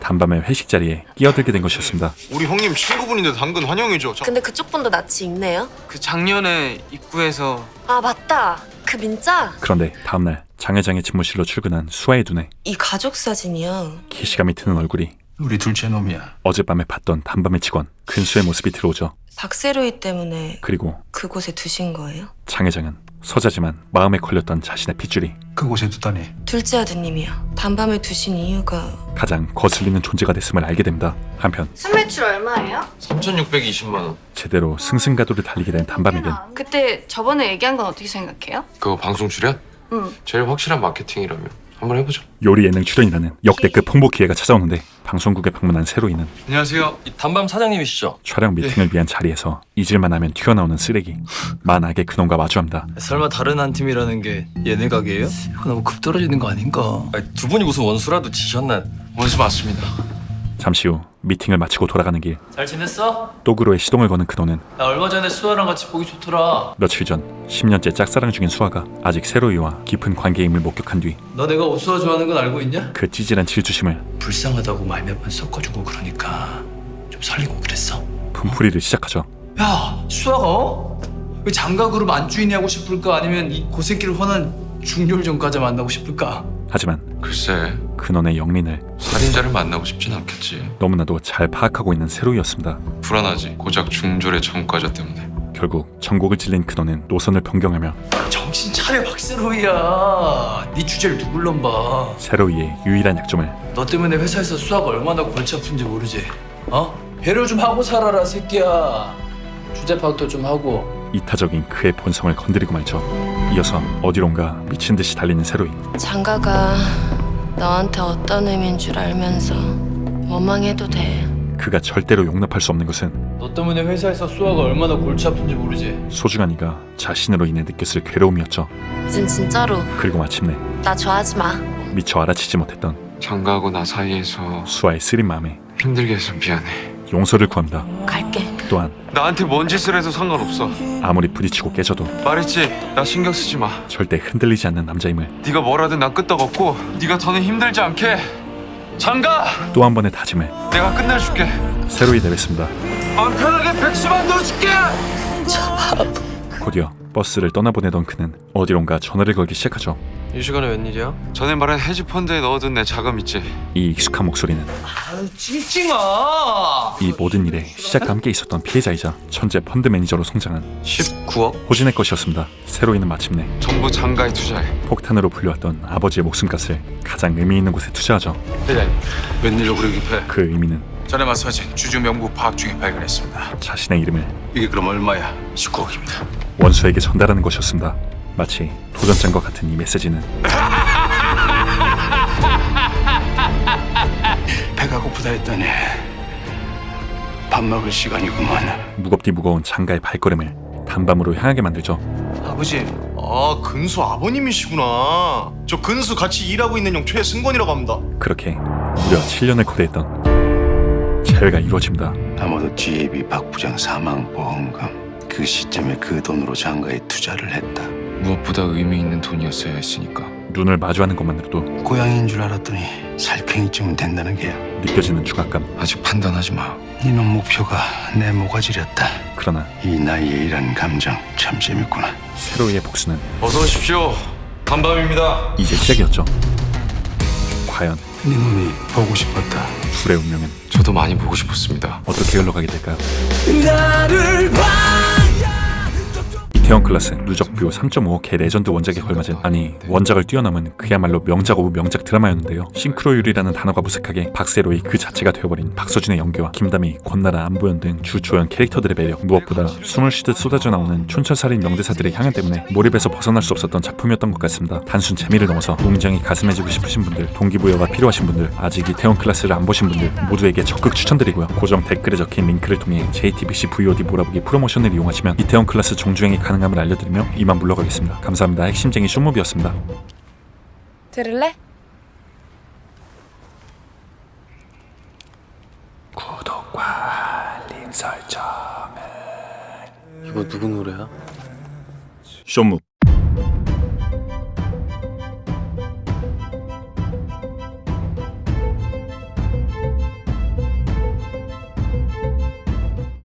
단밤에 회식 자리에 끼어들게 된 것이었습니다. 우리 형님 친구분인데 당근 환영해줘. 근데 그쪽 분도 낯이 익네요. 그 작년에 입구에서 아 맞다. 그 민자. 그런데 다음날 장 회장의 집무실로 출근한 수아의 눈에 이 가족 사진이야. 기시감이 드는 얼굴이 우리 둘째 놈이야. 어젯밤에 봤던 단밤의 직원 근수의 모습이 들어오죠. 박세로이 때문에 그리고 그곳에 두신 거예요? 장 회장은 서자지만 마음에 걸렸던 자신의 핏줄이 그곳에 두다니. 둘째 아드님이요. 단밤에 두신 이유가 가장 거슬리는 존재가 됐음을 알게 됩니다. 한편 순매출 얼마예요? 3,620만 원. 제대로 승승가도를 달리게 된 단밤에겐 그때 저번에 얘기한 건 어떻게 생각해요? 그거 방송 출연? 응. 제일 확실한 마케팅이라면 한번 해보죠. 요리 예능 출연이라는 역대급 홍보 기회가 찾아오는데 방송국에 방문한 세로이는 안녕하세요. 이 단밤 사장님이시죠? 촬영 미팅을 위한 자리에서 잊을만 하면 튀어나오는 쓰레기 만악의 그놈과 마주합니다. 설마 다른 한 팀이라는 게 얘네 가게예요? 이거 너무 급 떨어지는 거 아닌가? 두 분이 무슨 원수라도 지셨나? 원수 맞습니다. 잠시 후 미팅을 마치고 돌아가는 길 잘 지냈어? 또그로의 시동을 거는 그놈은 나 얼마 전에 수아랑 같이 보기 좋더라. 며칠 전 10년째 짝사랑 중인 수아가 아직 세로이와 깊은 관계임을 목격한 뒤 그 너 내가 오수아 좋아하는 건 알고 있냐? 찌질한 질투심을 불쌍하다고 말 몇 번 섞어주고 그러니까 좀 살리고 그랬어. 분풀이를 시작하죠. 야, 수아가 왜 장가그룹 안주인이 하고 싶을까? 아니면 이 고생길을 훤한 중졸 전과자 만나고 싶을까? 하지만 글쎄, 그놈의 영린을 살인자를 만나고 싶진 않겠지. 너무나도 잘 파악하고 있는 세로이였습니다. 불안하지. 고작 중졸의 전과자 때문에. 결국 전곡을 찔린 그놈은 노선을 변경하며 정신 차려 박세로이야. 네 주제를 누굴 봐. 세로이의 유일한 약점을 너 때문에 회사에서 수아가 얼마나 골치 아픈지 모르지. 어? 배려 좀 하고 살아라 새끼야. 주제 파악도 좀 하고. 이타적인 그의 본성을 건드리고 말죠. 이어서 어디론가 미친 듯이 달리는 세로이. 장가가 너한테 어떤 의미인 줄 알면서 원망해도 돼. 그가 절대로 용납할 수 없는 것은 너 때문에 회사에서 수아가 얼마나 골치 아픈지 모르지. 소중한 이가 자신으로 인해 느꼈을 괴로움이었죠. 이젠 진짜로 그리고 마침내 나 좋아하지 마. 미처 알아채지 못했던 장가하고 나 사이에서 수아의 쓰린 마음에 힘들게 해서 미안해. 용서를 구합니다. 갈게. 또한 나한테 뭔 짓을 해도 상관없어. 아무리 부딪히고 깨져도 말했지. 나 신경 쓰지 마. 절대 흔들리지 않는 남자임을 네가 뭐라든 난 끄떡없고 네가 더는 힘들지 않게 장가. 또 한 번의 다짐을 내가 끝내줄게. 세로이 내뱉습니다. 마음 편하게 백수 만들어줄게. 곧이어 버스를 떠나보내던 그는 어디론가 전화를 걸기 시작하죠. 이 시간에 웬일이야? 전에 말한 헤지펀드에 넣어둔 내 자금 있지? 이 익숙한 목소리는 아유 찡찡아. 이 모든 일에 시작과 함께 있었던 피해자이자 천재 펀드 매니저로 성장한 19억? 호진의 것이었습니다. 세로이는 마침내 전부 장가에 투자해. 폭탄으로 불려왔던 아버지의 목숨값을 가장 의미 있는 곳에 투자하죠. 회장님, 웬일로 그렇게 급해? 그 의미는 전에 말씀하신 주주 명부 파악 중에 발견했습니다. 자신의 이름을 이게 그럼 얼마야? 19억입니다. 원수에게 전달하는 것이었습니다. 마치 도전장과 같은 이 메시지는 배가 고프다 했더니 밥 먹을 시간이구만. 무겁디 무거운 장가의 발걸음을 단밤으로 향하게 만들죠. 아버지, 아 근수 아버님이시구나. 저 근수 같이 일하고 있는 형 최승권이라고 합니다. 그렇게 무려 7년을 고대했던 재회가 이루어집니다. 아마도 GAB 박 부장 사망 보험금 그 시점에 그 돈으로 장가에 투자를 했다. 무엇보다 의미 있는 돈이었어야 했으니까. 눈을 마주하는 것만으로도 고양이인 줄 알았더니 살쾡이쯤은 된다는 게야. 느껴지는 중압감. 아직 판단하지 마. 이놈 목표가 내 모가지렸다. 그러나 이 나이에 이런 감정 참 재밌구나. 세로이의 복수는 어서 오십시오. 단밤입니다. 이제 시작이었죠. 과연 네 놈이 보고 싶었다. 둘의 운명은 저도 많이 보고 싶었습니다. 어떻게 흘러가게 될까요? 이태원 클라스 누적뷰 3.5억 레전드 원작에 걸맞은, 아니 원작을 뛰어넘은 그야말로 명작 오브 명작 드라마였는데요. 싱크로율이라는 단어가 무색하게 박세로이 그 자체가 되어버린 박서준의 연기와 김다미, 권나라, 안보현 등 주조연 캐릭터들의 매력, 무엇보다 숨을 쉬듯 쏟아져 나오는 촌철살인 명대사들의 향연 때문에 몰입에서 벗어날 수 없었던 작품이었던 것 같습니다. 단순 재미를 넘어서 웅장히 가슴해지고 싶으신 분들, 동기부여가 필요하신 분들, 아직 이태원 클라스를 안 보신 분들 모두에게 적극 추천드리고요. 고정 댓글에 적힌 링크를 통해 JTBC VOD 몰아보기 프로모션을 이용하시면 이태원 클라스 정주행이 가능함을 알려드리며 이만 물러가겠습니다. 감사합니다. 핵심쟁이 슌무비였습니다. 들을래? 구독과 알림 설정을. 이거 누구 노래야? 슌무